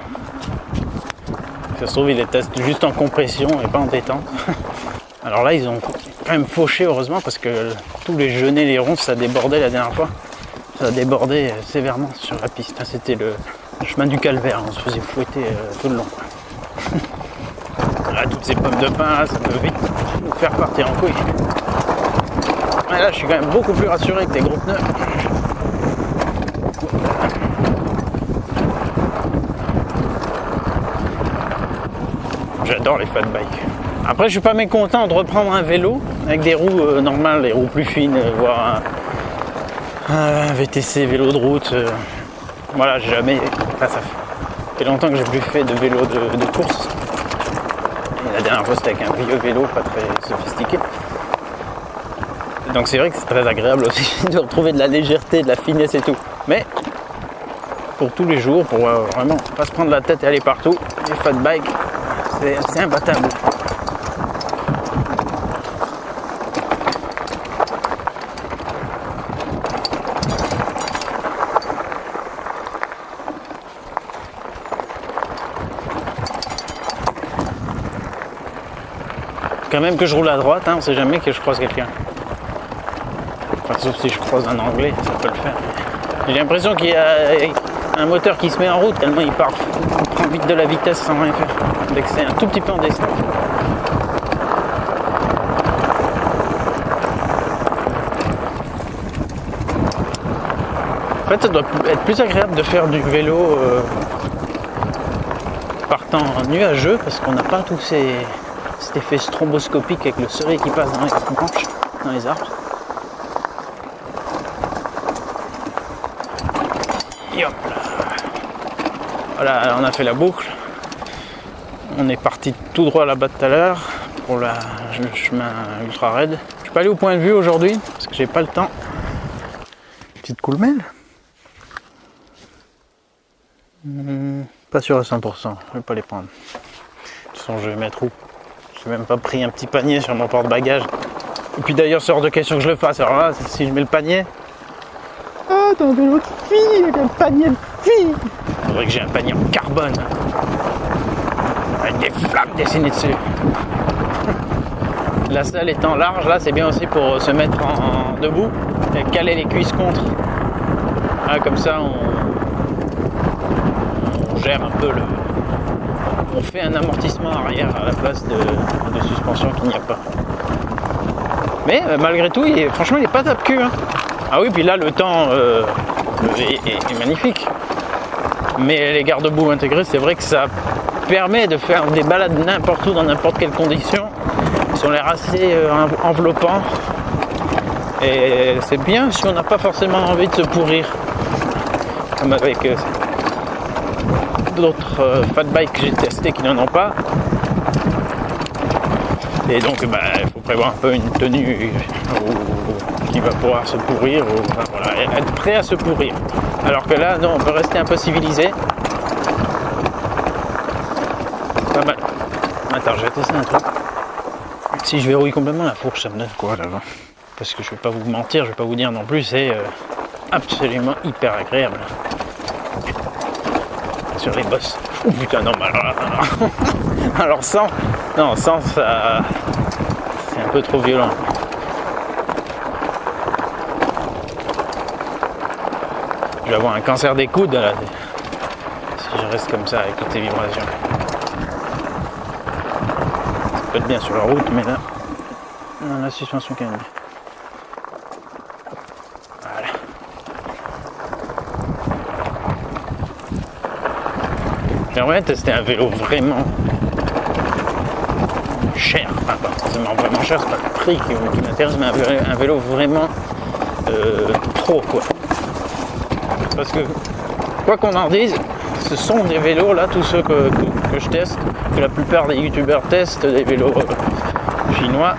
Ça se trouve ils les testent juste en compression et pas en détente. Alors là ils ont quand même fauché heureusement parce que tous les genêts, les ronces ça débordait la dernière fois. Ça a débordé sévèrement sur la piste. C'était le chemin du calvaire. On se faisait fouetter tout le long. Là, toutes ces pommes de pin là, ça peut vite nous faire partir en couille. Et là je suis quand même beaucoup plus rassuré que les gros pneus. J'adore les fat bikes. Après je suis pas mécontent de reprendre un vélo avec des roues normales, des roues plus fines, voire un VTC, vélo de route. Voilà, j'ai jamais. Enfin, ça fait longtemps que j'ai plus fait de vélo de course. Et la dernière fois c'était avec un vieux vélo pas très sophistiqué. Donc c'est vrai que c'est très agréable aussi de retrouver de la légèreté, de la finesse et tout. Mais pour tous les jours, pour vraiment pas se prendre la tête et aller partout, les fat bikes, c'est imbattable. Quand même que je roule à droite, hein, on sait jamais que je croise quelqu'un. Enfin, sauf si je croise un anglais, ça peut le faire. J'ai l'impression qu'il y a un moteur qui se met en route tellement il prend vite de la vitesse sans rien faire. Dès que c'est un tout petit peu en descente. En fait, ça doit être plus agréable de faire du vélo partant nuageux parce qu'on n'a pas tous cet effet stromboscopique avec le soleil qui passe dans les branches, dans les arbres. Et hop là. Voilà, on a fait la boucle. On est parti tout droit là-bas tout à l'heure pour le chemin ultra raide. Je suis pas allé au point de vue aujourd'hui parce que j'ai pas le temps. Petite coulmelle. Pas sûr à 100%, je vais pas les prendre. De toute façon, je vais mettre où? J'ai même pas pris un petit panier sur mon porte-bagages. Et puis d'ailleurs, c'est hors de question que je le fasse. Alors là, si je mets le panier... Ah, t'as un vélo de fille avec un panier de fille. Faudrait que j'ai un panier en carbone. Avec des flammes dessinées dessus. La selle étant large, là, c'est bien aussi pour se mettre en debout et caler les cuisses contre. Ah, comme ça, on gère un peu le... On fait un amortissement arrière à la place de suspension qu'il n'y a pas. Mais malgré tout, franchement, il n'est pas tape-cul. Hein. Ah oui, puis là, le temps est magnifique. Mais les garde-boue intégrés, c'est vrai que ça permet de faire des balades n'importe où, dans n'importe quelle condition. Ils ont l'air assez enveloppants. Et c'est bien si on n'a pas forcément envie de se pourrir. Comme avec... d'autres fat bikes que j'ai testés qui n'en ont pas. Et donc il faut prévoir un peu une tenue qui va pouvoir se pourrir, ou enfin, voilà, être prêt à se pourrir. Alors que là, non, on peut rester un peu civilisé. Pas mal. Attends, je vais tester un truc. Si je verrouille complètement la fourche, ça me donne quoi là-bas? Parce que je vais pas vous mentir, je vais pas vous dire non plus, c'est absolument hyper agréable. Sur les bosses. Oh putain, non, mais alors sans ça, c'est un peu trop violent. Je vais avoir un cancer des coudes là, si je reste comme ça avec toutes ces vibrations. Ça peut être bien sur la route, mais là, dans la suspension quand même. Voilà. J'aimerais tester un vélo vraiment cher. Enfin, pas forcément vraiment cher, c'est pas le prix qui m'intéresse, mais un vélo vraiment trop quoi. Parce que, quoi qu'on en dise, ce sont des vélos là, tous ceux que je teste, que la plupart des youtubeurs testent, des vélos chinois,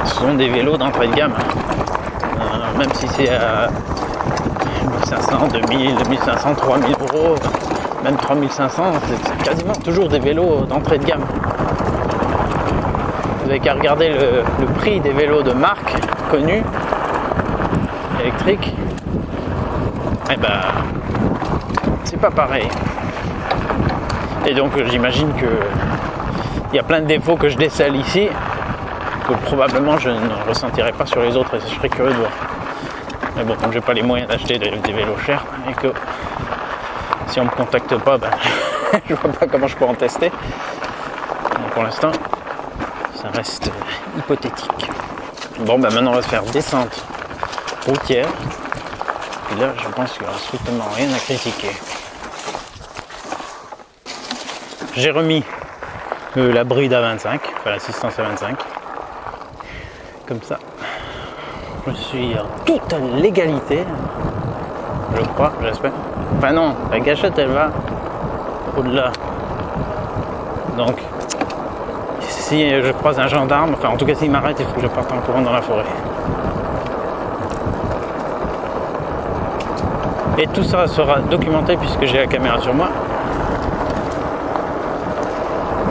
ce sont des vélos d'entrée de gamme. Même si c'est à 1500, 2000, 2500, 3000 euros, même 3500, c'est quasiment toujours des vélos d'entrée de gamme. Vous n'avez qu'à regarder le prix des vélos de marque connus, électriques. Eh ben, c'est pas pareil. Et donc j'imagine que il y a plein de défauts que je décèle ici, que probablement je ne ressentirai pas sur les autres, et je serais curieux de voir. Mais bon, comme j'ai pas les moyens d'acheter des vélos chers, et que si on me contacte pas, ben, je vois pas comment je peux en tester. Donc pour l'instant, ça reste hypothétique. Bon, ben maintenant on va se faire descente routière. Et là, je pense qu'il n'y aura strictement rien à critiquer. J'ai remis la bride à 25, enfin l'assistance à 25. Comme ça, je suis en toute légalité, je crois, j'espère. Enfin non, la gâchette elle va au-delà. Donc, si je croise un gendarme, enfin en tout cas s'il m'arrête, il faut que je parte en courant dans la forêt. Et tout ça sera documenté puisque j'ai la caméra sur moi.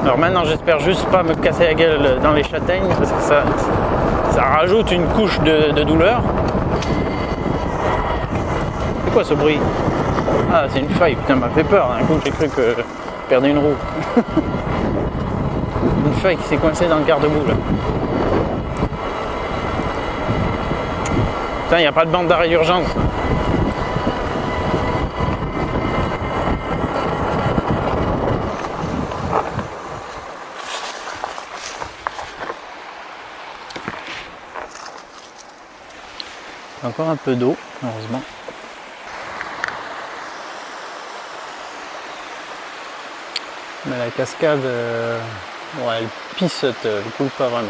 Alors maintenant j'espère juste pas me casser la gueule dans les châtaignes parce que ça rajoute une couche de douleur. C'est quoi ce bruit? Ah, c'est une faille, putain, m'a fait peur. D'un coup j'ai cru que je perdais une roue. Une faille qui s'est coincée dans le garde-boue là. Putain, il n'y a pas de bande d'arrêt d'urgence. Encore un peu d'eau, heureusement. Mais la cascade, ouais, elle pissote, elle coule pas vraiment.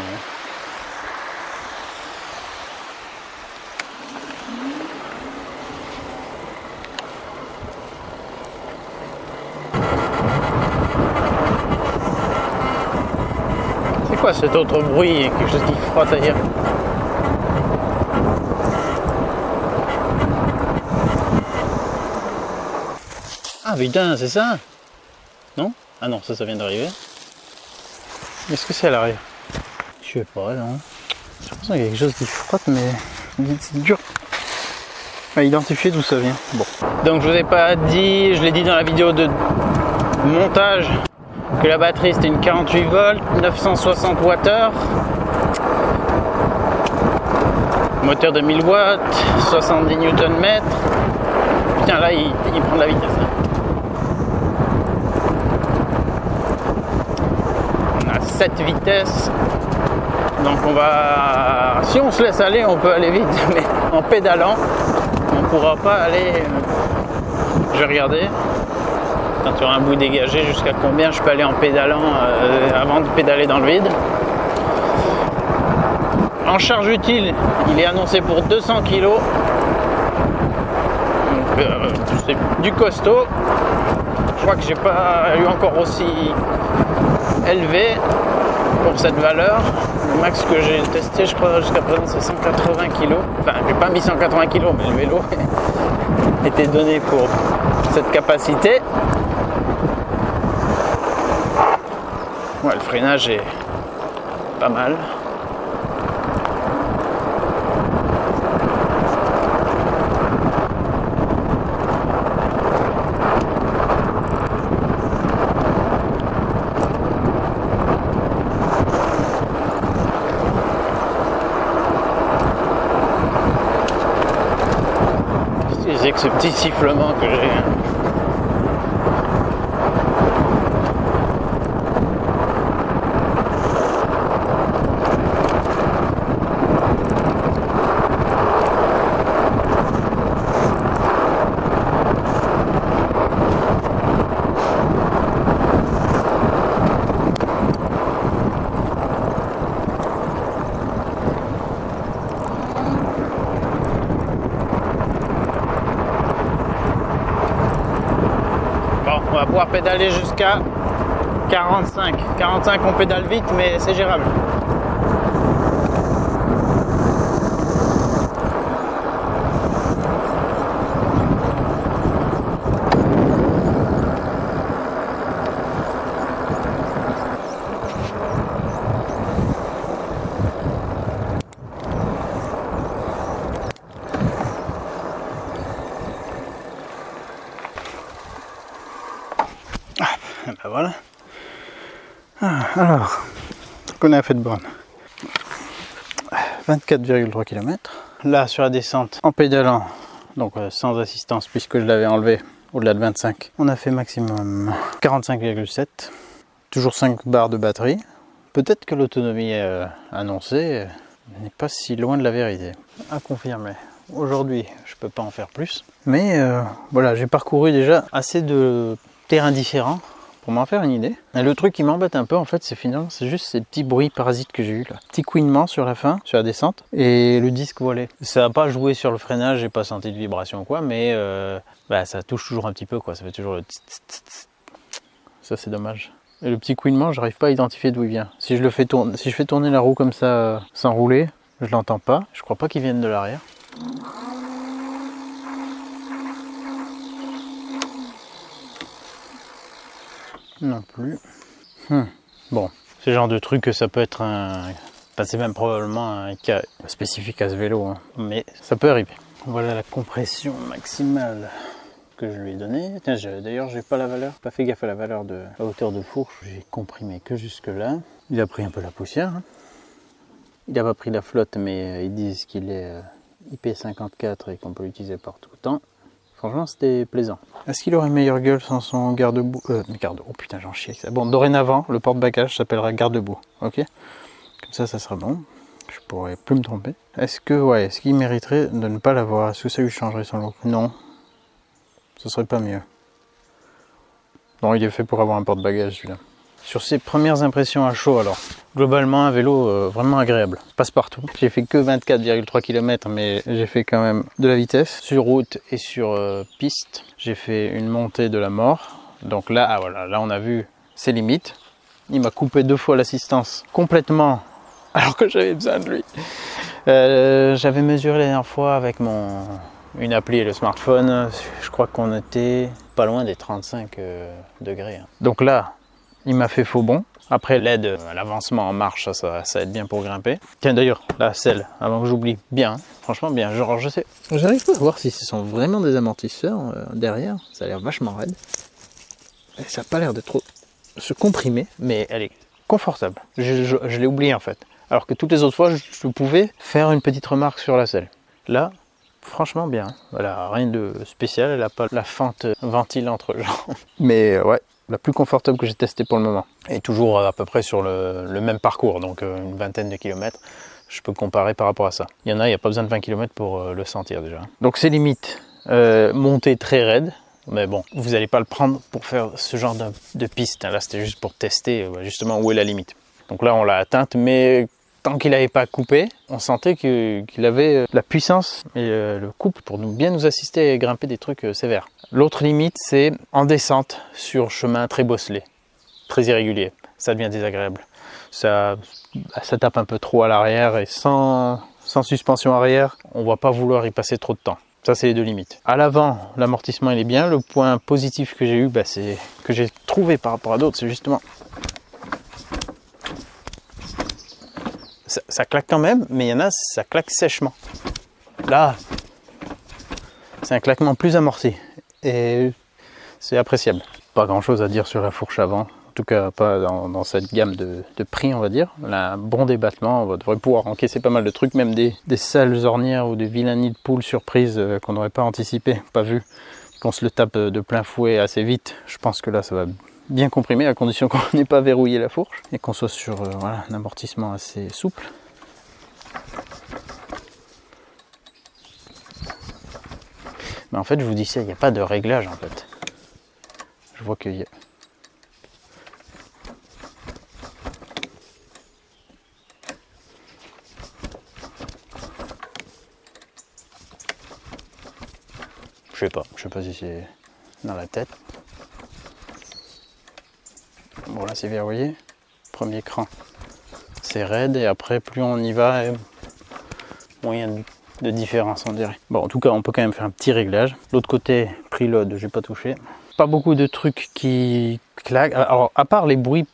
C'est quoi cet autre bruit? Quelque chose qui frotte ailleurs. Ah putain, c'est ça? Non? Ah non, ça vient d'arriver. Est-ce que c'est à l'arrière? Je sais pas, non. J'ai l'impression qu'il y a quelque chose qui frotte, mais c'est dur à identifier d'où ça vient. Bon. Donc je vous ai pas dit, je l'ai dit dans la vidéo de montage, que la batterie c'était une 48 volts, 960 Wh. Moteur de 1000 watts, 70 Nm. Putain, là il prend de la vitesse. Hein. 7 vitesses, donc on va, si on se laisse aller on peut aller vite, mais en pédalant on pourra pas aller, je vais regarder quand il y aura un bout dégagé jusqu'à combien je peux aller en pédalant avant de pédaler dans le vide. En charge utile il est annoncé pour 200 kg, donc c'est du costaud. Je crois que j'ai pas eu encore aussi élevé pour cette valeur. Le max que j'ai testé, je crois, jusqu'à présent, c'est 180 kg. Enfin, j'ai pas mis 180 kg, mais le vélo était donné pour cette capacité. Ouais, le freinage est pas mal. avec ce petit sifflement que j'ai. On va pouvoir pédaler jusqu'à 45. 45 on pédale vite mais c'est gérable. Ben voilà. Alors, qu'on a fait de borne. 24,3 km. Là, sur la descente, en pédalant, donc sans assistance puisque je l'avais enlevé au-delà de 25, on a fait maximum 45,7. Toujours 5 barres de batterie. Peut-être que l'autonomie annoncée n'est pas si loin de la vérité. À confirmer. Aujourd'hui, je peux pas en faire plus. Mais voilà, j'ai parcouru déjà assez de terrains différents pour m'en faire une idée. Et le truc qui m'embête un peu en fait, c'est finalement, c'est juste ces petits bruits parasites que j'ai eu là. Petit couinement sur la fin, sur la descente, et le disque voilé. Ça n'a pas joué sur le freinage, j'ai pas senti de vibration ou quoi, mais ça touche toujours un petit peu quoi, ça fait toujours le tss, tss, tss. Ça c'est dommage. Et le petit couinement, j'arrive pas à identifier d'où il vient. Si je fais tourner la roue comme ça sans rouler, je l'entends pas. Je crois pas qu'il vienne de l'arrière. Non plus. Bon, c'est le genre de truc que ça peut être un... Enfin, c'est même probablement un cas spécifique à ce vélo, hein. Mais ça peut arriver. Voilà la compression maximale que je lui ai donnée. Tiens, d'ailleurs, j'ai pas la valeur, pas fait gaffe à la valeur de la hauteur de fourche. J'ai comprimé que jusque là. Il a pris un peu la poussière, hein. Il n'a pas pris la flotte, mais ils disent qu'il est IP54 et qu'on peut l'utiliser par tout le temps. Franchement, c'était plaisant. Est-ce qu'il aurait une meilleure gueule sans son garde-boue oh putain, j'en chie avec ça. Bon, dorénavant, le porte-bagages s'appellera garde-boue. Ok. Comme ça sera bon. Je pourrais plus me tromper. Est-ce qu'il mériterait de ne pas l'avoir? Est-ce que ça lui changerait son look? Non. Ce serait pas mieux. Bon, il est fait pour avoir un porte-bagages, celui-là. Sur ces premières impressions à chaud, alors, globalement, un vélo vraiment agréable. Passe-partout. J'ai fait que 24,3 km, mais j'ai fait quand même de la vitesse sur route et sur piste. J'ai fait une montée de la mort. Donc là, voilà, là on a vu ses limites. Il m'a coupé 2 fois l'assistance complètement, alors que j'avais besoin de lui. J'avais mesuré la dernière fois avec une appli et le smartphone. Je crois qu'on était pas loin des 35 degrés. Donc là, il m'a fait faux bond. Après l'aide à l'avancement en marche, ça aide bien pour grimper. Tiens d'ailleurs, la selle, avant que j'oublie, bien, hein, franchement bien. Genre je sais, j'arrive pas à voir si ce sont vraiment des amortisseurs derrière. Ça a l'air vachement raide. Et ça n'a pas l'air de trop se comprimer, mais elle est confortable. Je l'ai oublié en fait. Alors que toutes les autres fois, je pouvais faire une petite remarque sur la selle. Là, franchement bien. Voilà, rien de spécial. Elle n'a pas la fente ventile entre jambes. Mais ouais. La plus confortable que j'ai testée pour le moment. Et toujours à peu près sur le même parcours, donc une vingtaine de kilomètres. Je peux comparer par rapport à ça. Il y en a, il n'y a pas besoin de 20 km pour le sentir déjà. Donc c'est limite. Montée très raide. Mais bon, vous n'allez pas le prendre pour faire ce genre de piste. Là, c'était juste pour tester justement où est la limite. Donc là, on l'a atteinte, mais tant qu'il n'avait pas coupé, on sentait qu'il avait la puissance et le couple pour bien nous assister et grimper des trucs sévères. L'autre limite, c'est en descente sur chemin très bosselé, très irrégulier. Ça devient désagréable. Ça tape un peu trop à l'arrière et sans suspension arrière, on ne va pas vouloir y passer trop de temps. Ça, c'est les 2 limites. À l'avant, l'amortissement il est bien. Le point positif que j'ai eu, c'est que j'ai trouvé par rapport à d'autres, c'est justement ça claque quand même, mais il y en a, ça claque sèchement. Là, c'est un claquement plus amorti et c'est appréciable. Pas grand chose à dire sur la fourche avant, tout cas pas dans cette gamme de prix, on va dire. Là, un bon débattement, on devrait pouvoir encaisser pas mal de trucs, même des sales ornières ou des vilainies de poules surprises qu'on n'aurait pas anticipé, pas vu, qu'on se le tape de plein fouet assez vite. Je pense que là ça va bien comprimer, à condition qu'on n'ait pas verrouillé la fourche et qu'on soit sur voilà, un amortissement assez souple. Mais en fait, je vous dis ça, il n'y a pas de réglage en fait. Je vois qu'il y a... Je sais pas si c'est dans la tête. Bon là c'est verrouillé. Premier cran, c'est raide et après plus on y va, moins il y a de différence on dirait. Bon en tout cas on peut quand même faire un petit réglage. L'autre côté preload, j'ai pas touché. Pas beaucoup de trucs qui claquent. Alors à part les bruits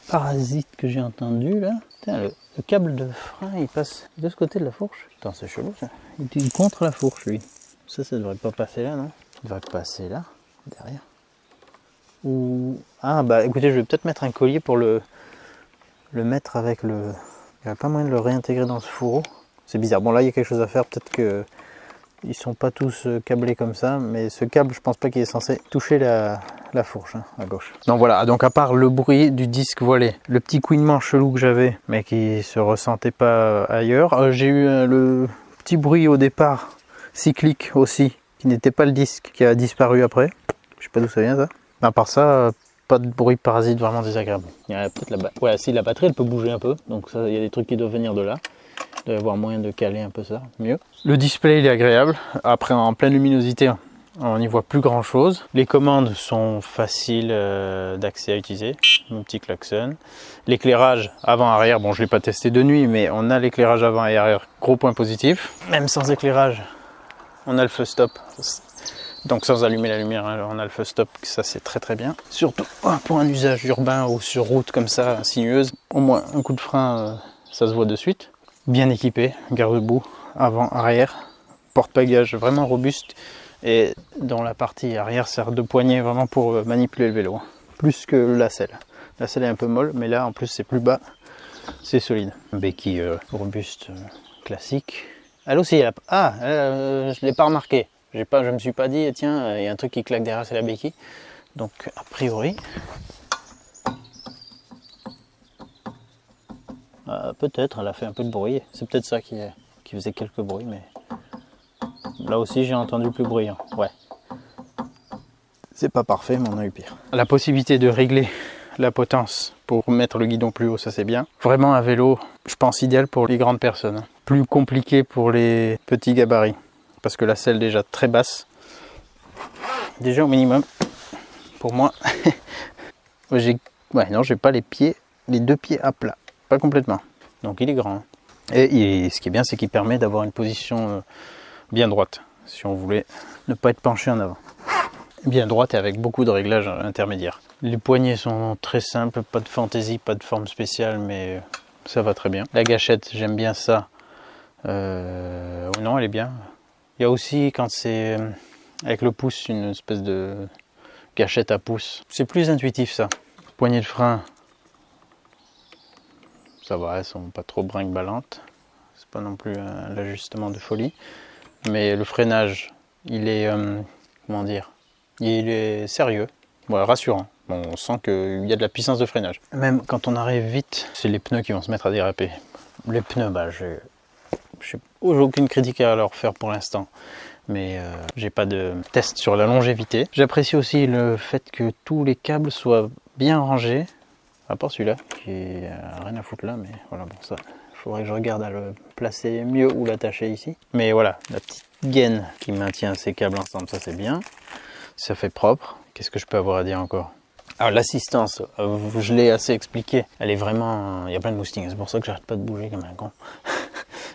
parasites que j'ai entendus là. Putain, le câble de frein il passe de ce côté de la fourche. Putain c'est chelou ça. Il est contre la fourche lui. Ça devrait pas passer là non? Ça devrait passer là, derrière. Ou... Ah bah écoutez, je vais peut-être mettre un collier pour le mettre avec le... Il n'y a pas moyen de le réintégrer dans ce fourreau. C'est bizarre. Bon là il y a quelque chose à faire, peut-être que ils sont pas tous câblés comme ça, mais ce câble je pense pas qu'il est censé toucher la fourche hein, à gauche. Donc voilà, donc à part le bruit du disque voilé, le petit couinement chelou que j'avais, mais qui se ressentait pas ailleurs, j'ai eu le petit bruit au départ cyclique aussi, qui n'était pas le disque, qui a disparu après. Je sais pas d'où ça vient ça. À part ça, pas de bruit parasite vraiment désagréable. Il y a peut-être ouais, si la batterie elle peut bouger un peu, donc ça, il y a des trucs qui doivent venir de là. Il doit y avoir moyen de caler un peu ça, mieux. Le display il est agréable. Après en pleine luminosité, on n'y voit plus grand chose. Les commandes sont faciles d'accès à utiliser. Mon petit klaxon. L'éclairage avant-arrière, bon je l'ai pas testé de nuit, mais on a l'éclairage avant et arrière, gros point positif. Même sans éclairage, on a le feu stop. Donc sans allumer la lumière, hein, on a le feu stop, ça c'est très très bien. Surtout pour un usage urbain ou sur route comme ça, sinueuse. Au moins un coup de frein, ça se voit de suite. Bien équipé, garde-boue, avant, arrière, porte-bagages vraiment robuste. Et dans la partie arrière sert de poignée vraiment pour manipuler le vélo. Plus que la selle. La selle est un peu molle, mais là en plus c'est plus bas, c'est solide. Béquille robuste classique. Elle aussi, elle a... Ah, je ne l'ai pas remarqué. Je me suis pas dit, tiens, il y a un truc qui claque derrière, c'est la béquille. Donc, a priori, peut-être, elle a fait un peu de bruit. C'est peut-être ça qui faisait quelques bruits, mais là aussi, j'ai entendu plus bruyant. Ouais. C'est pas parfait, mais on a eu pire. La possibilité de régler la potence pour mettre le guidon plus haut, ça c'est bien. Vraiment un vélo, je pense, idéal pour les grandes personnes. Plus compliqué pour les petits gabarits. Parce que la selle déjà très basse, déjà au minimum, pour moi, j'ai pas les deux pieds à plat, pas complètement, donc il est grand. Et ce qui est bien, c'est qu'il permet d'avoir une position bien droite, si on voulait ne pas être penché en avant. Bien droite et avec beaucoup de réglages intermédiaires. Les poignées sont très simples, pas de fantaisie, pas de forme spéciale, mais ça va très bien. La gâchette, j'aime bien ça. Non, elle est bien. Il y a aussi, quand c'est avec le pouce, une espèce de gâchette à pouce. C'est plus intuitif ça. Poignée de frein, ça va, elles sont pas trop brinque-ballantes. C'est pas non plus l'ajustement de folie. Mais le freinage, il est, comment dire, il est sérieux, ouais, rassurant. Bon, on sent qu'il y a de la puissance de freinage. Même quand on arrive vite, c'est les pneus qui vont se mettre à déraper. Les pneus, bah, j'ai aucune critique à leur faire pour l'instant, mais j'ai pas de test sur la longévité. J'apprécie aussi le fait que tous les câbles soient bien rangés, à part celui-là qui a rien à foutre là, mais voilà, bon, ça il faudrait que je regarde à le placer mieux ou l'attacher ici. Mais voilà, la petite gaine qui maintient ces câbles ensemble, ça c'est bien, ça fait propre. Qu'est-ce que je peux avoir à dire encore? Alors l'assistance, je l'ai assez expliqué, elle est vraiment, il y a plein de moustings, c'est pour ça que j'arrête pas de bouger comme un con.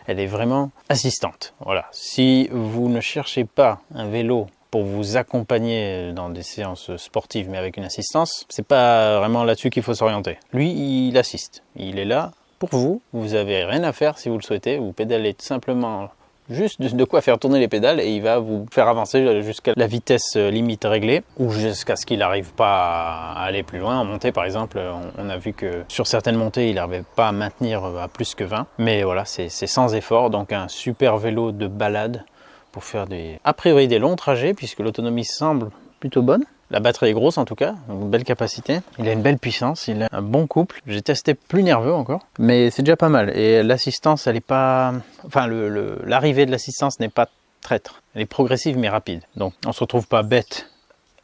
Elle est vraiment assistante. Voilà. Si vous ne cherchez pas un vélo pour vous accompagner dans des séances sportives mais avec une assistance, c'est pas vraiment là-dessus qu'il faut s'orienter. Lui, il assiste. Il est là pour vous. Vous avez rien à faire si vous le souhaitez. Vous pédalez tout simplement juste de quoi faire tourner les pédales et il va vous faire avancer jusqu'à la vitesse limite réglée ou jusqu'à ce qu'il n'arrive pas à aller plus loin. En montée par exemple, on a vu que sur certaines montées il n'arrivait pas à maintenir à plus que 20. Mais voilà, c'est sans effort, donc un super vélo de balade pour faire a priori des longs trajets puisque l'autonomie semble plutôt bonne. La batterie est grosse en tout cas, une belle capacité. Il a une belle puissance, il a un bon couple. J'ai testé plus nerveux encore, mais c'est déjà pas mal. Et l'assistance, elle est pas... Enfin, l'arrivée de l'assistance n'est pas traître. Elle est progressive mais rapide. Donc on se retrouve pas bête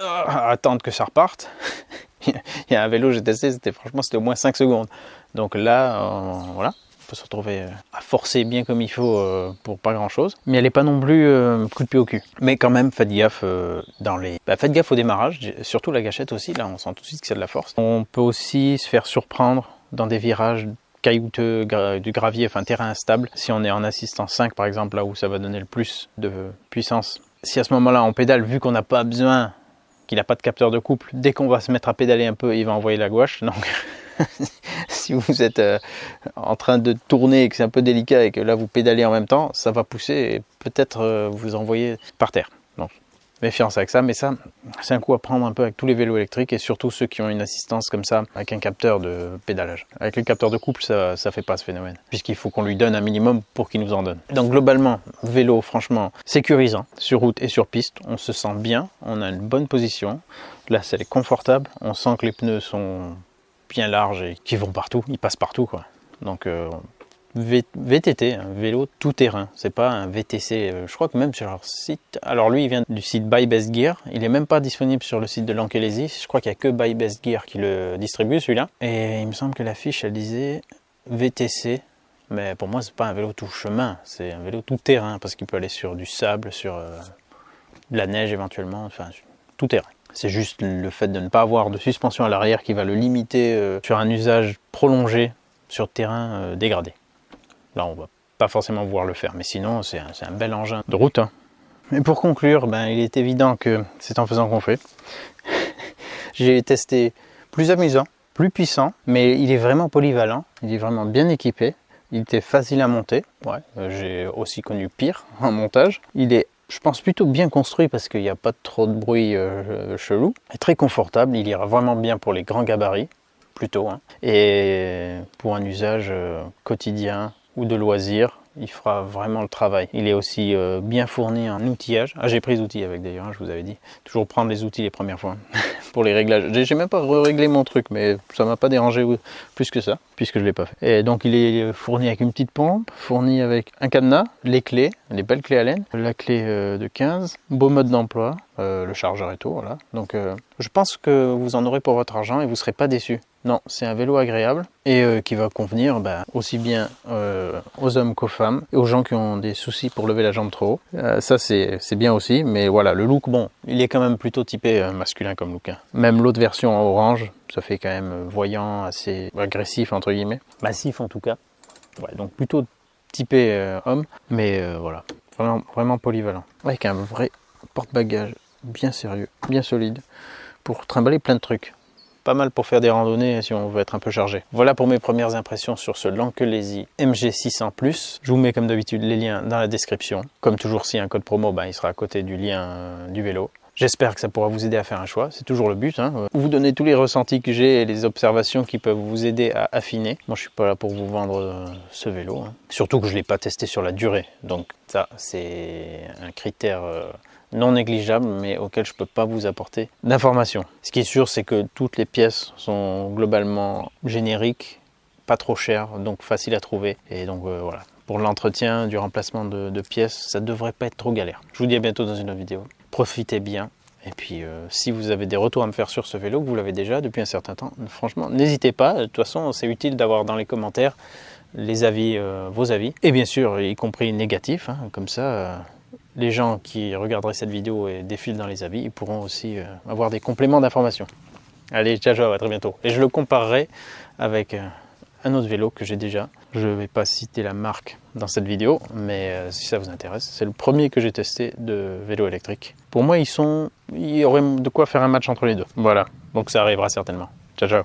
à attendre que ça reparte. Il y a un vélo que j'ai testé, c'était au moins 5 secondes. Donc là, voilà. On peut se retrouver à forcer bien comme il faut pour pas grand chose, mais elle n'est pas non plus coup de pied au cul. Mais quand même, faites gaffe faites gaffe au démarrage, surtout la gâchette aussi, là on sent tout de suite que c'est de la force. On peut aussi se faire surprendre dans des virages caillouteux, du gravier, enfin terrain instable. Si on est en assistance 5 par exemple, là où ça va donner le plus de puissance. Si à ce moment-là on pédale, vu qu'on n'a pas besoin, qu'il n'a pas de capteur de couple, dès qu'on va se mettre à pédaler un peu, il va envoyer la gouache. Donc si vous êtes en train de tourner et que c'est un peu délicat et que là vous pédalez en même temps, ça va pousser et peut-être vous envoyer par terre. Donc méfiance avec ça, mais ça c'est un coup à prendre un peu avec tous les vélos électriques et surtout ceux qui ont une assistance comme ça avec un capteur de pédalage. Avec le capteur de couple, ça fait pas ce phénomène, puisqu'il faut qu'on lui donne un minimum pour qu'il nous en donne. Donc globalement, vélo franchement sécurisant sur route et sur piste, on se sent bien, on a une bonne position, là c'est confortable, on sent que les pneus sont bien larges et qui vont partout, ils passent partout quoi. Donc VTT, un vélo tout terrain, c'est pas un VTC. Je crois que même sur leur site, alors lui il vient du site Buy Best Gear, il est même pas disponible sur le site de Lankelesi, je crois qu'il y a que Buy Best Gear qui le distribue celui-là. Et il me semble que la fiche elle disait VTC, mais pour moi c'est pas un vélo tout chemin, c'est un vélo tout terrain parce qu'il peut aller sur du sable, sur de la neige éventuellement, enfin tout terrain. C'est juste le fait de ne pas avoir de suspension à l'arrière qui va le limiter sur un usage prolongé sur terrain dégradé. Là, on va pas forcément pouvoir le faire, mais sinon, c'est un bel engin de route. Hein. Et pour conclure, il est évident que c'est en faisant qu'on fait. J'ai testé plus amusant, plus puissant, mais il est vraiment polyvalent, il est vraiment bien équipé, il était facile à monter. Ouais, j'ai aussi connu pire en montage. Il est, je pense, plutôt bien construit parce qu'il n'y a pas trop de bruit chelou. Il est très confortable, il ira vraiment bien pour les grands gabarits, plutôt. Hein. Et pour un usage quotidien ou de loisirs, il fera vraiment le travail. Il est aussi bien fourni en outillage. Ah, j'ai pris les outils avec d'ailleurs, je vous avais dit. Toujours prendre les outils les premières fois pour les réglages. J'ai même pas réglé mon truc, mais ça m'a pas dérangé plus que ça, puisque je l'ai pas fait. Et donc il est fourni avec une petite pompe, fourni avec un cadenas, les clés, les belles clés Allen, la clé de 15, beau mode d'emploi, le chargeur et tout, voilà. Donc je pense que vous en aurez pour votre argent et vous serez pas déçus. Non, c'est un vélo agréable et qui va convenir aussi bien aux hommes qu'aux femmes et aux gens qui ont des soucis pour lever la jambe trop haut. Ça c'est bien aussi, mais voilà, le look, bon, il est quand même plutôt typé masculin comme look. Hein. Même l'autre version en orange, ça fait quand même voyant, assez agressif entre guillemets, massif en tout cas. Ouais, donc plutôt typé homme, mais voilà, vraiment polyvalent. Avec un vrai porte-bagages bien sérieux, bien solide, pour trimballer plein de trucs. Pas mal pour faire des randonnées si on veut être un peu chargé. Voilà pour mes premières impressions sur ce Lankelesi MG600+. Je vous mets comme d'habitude les liens dans la description. Comme toujours, s'il y a un code promo, il sera à côté du lien du vélo. J'espère que ça pourra vous aider à faire un choix, c'est toujours le but. Hein. Vous donner tous les ressentis que j'ai et les observations qui peuvent vous aider à affiner. Moi je suis pas là pour vous vendre ce vélo. Hein. Surtout que je ne l'ai pas testé sur la durée. Donc ça c'est un critère non négligeable, mais auquel je ne peux pas vous apporter d'informations. Ce qui est sûr, c'est que toutes les pièces sont globalement génériques, pas trop chères, donc faciles à trouver. Et donc voilà, pour l'entretien, du remplacement de pièces, ça ne devrait pas être trop galère. Je vous dis à bientôt dans une autre vidéo. Profitez bien. Et puis, si vous avez des retours à me faire sur ce vélo, que vous l'avez déjà depuis un certain temps, franchement, n'hésitez pas. De toute façon, c'est utile d'avoir dans les commentaires les avis, vos avis. Et bien sûr, y compris négatifs, hein, comme ça... les gens qui regarderaient cette vidéo et défilent dans les avis, ils pourront aussi avoir des compléments d'informations. Allez, ciao, à très bientôt. Et je le comparerai avec un autre vélo que j'ai déjà. Je ne vais pas citer la marque dans cette vidéo, mais si ça vous intéresse, c'est le premier que j'ai testé de vélo électrique. Pour moi, il y aurait de quoi faire un match entre les deux. Voilà, donc ça arrivera certainement. Ciao.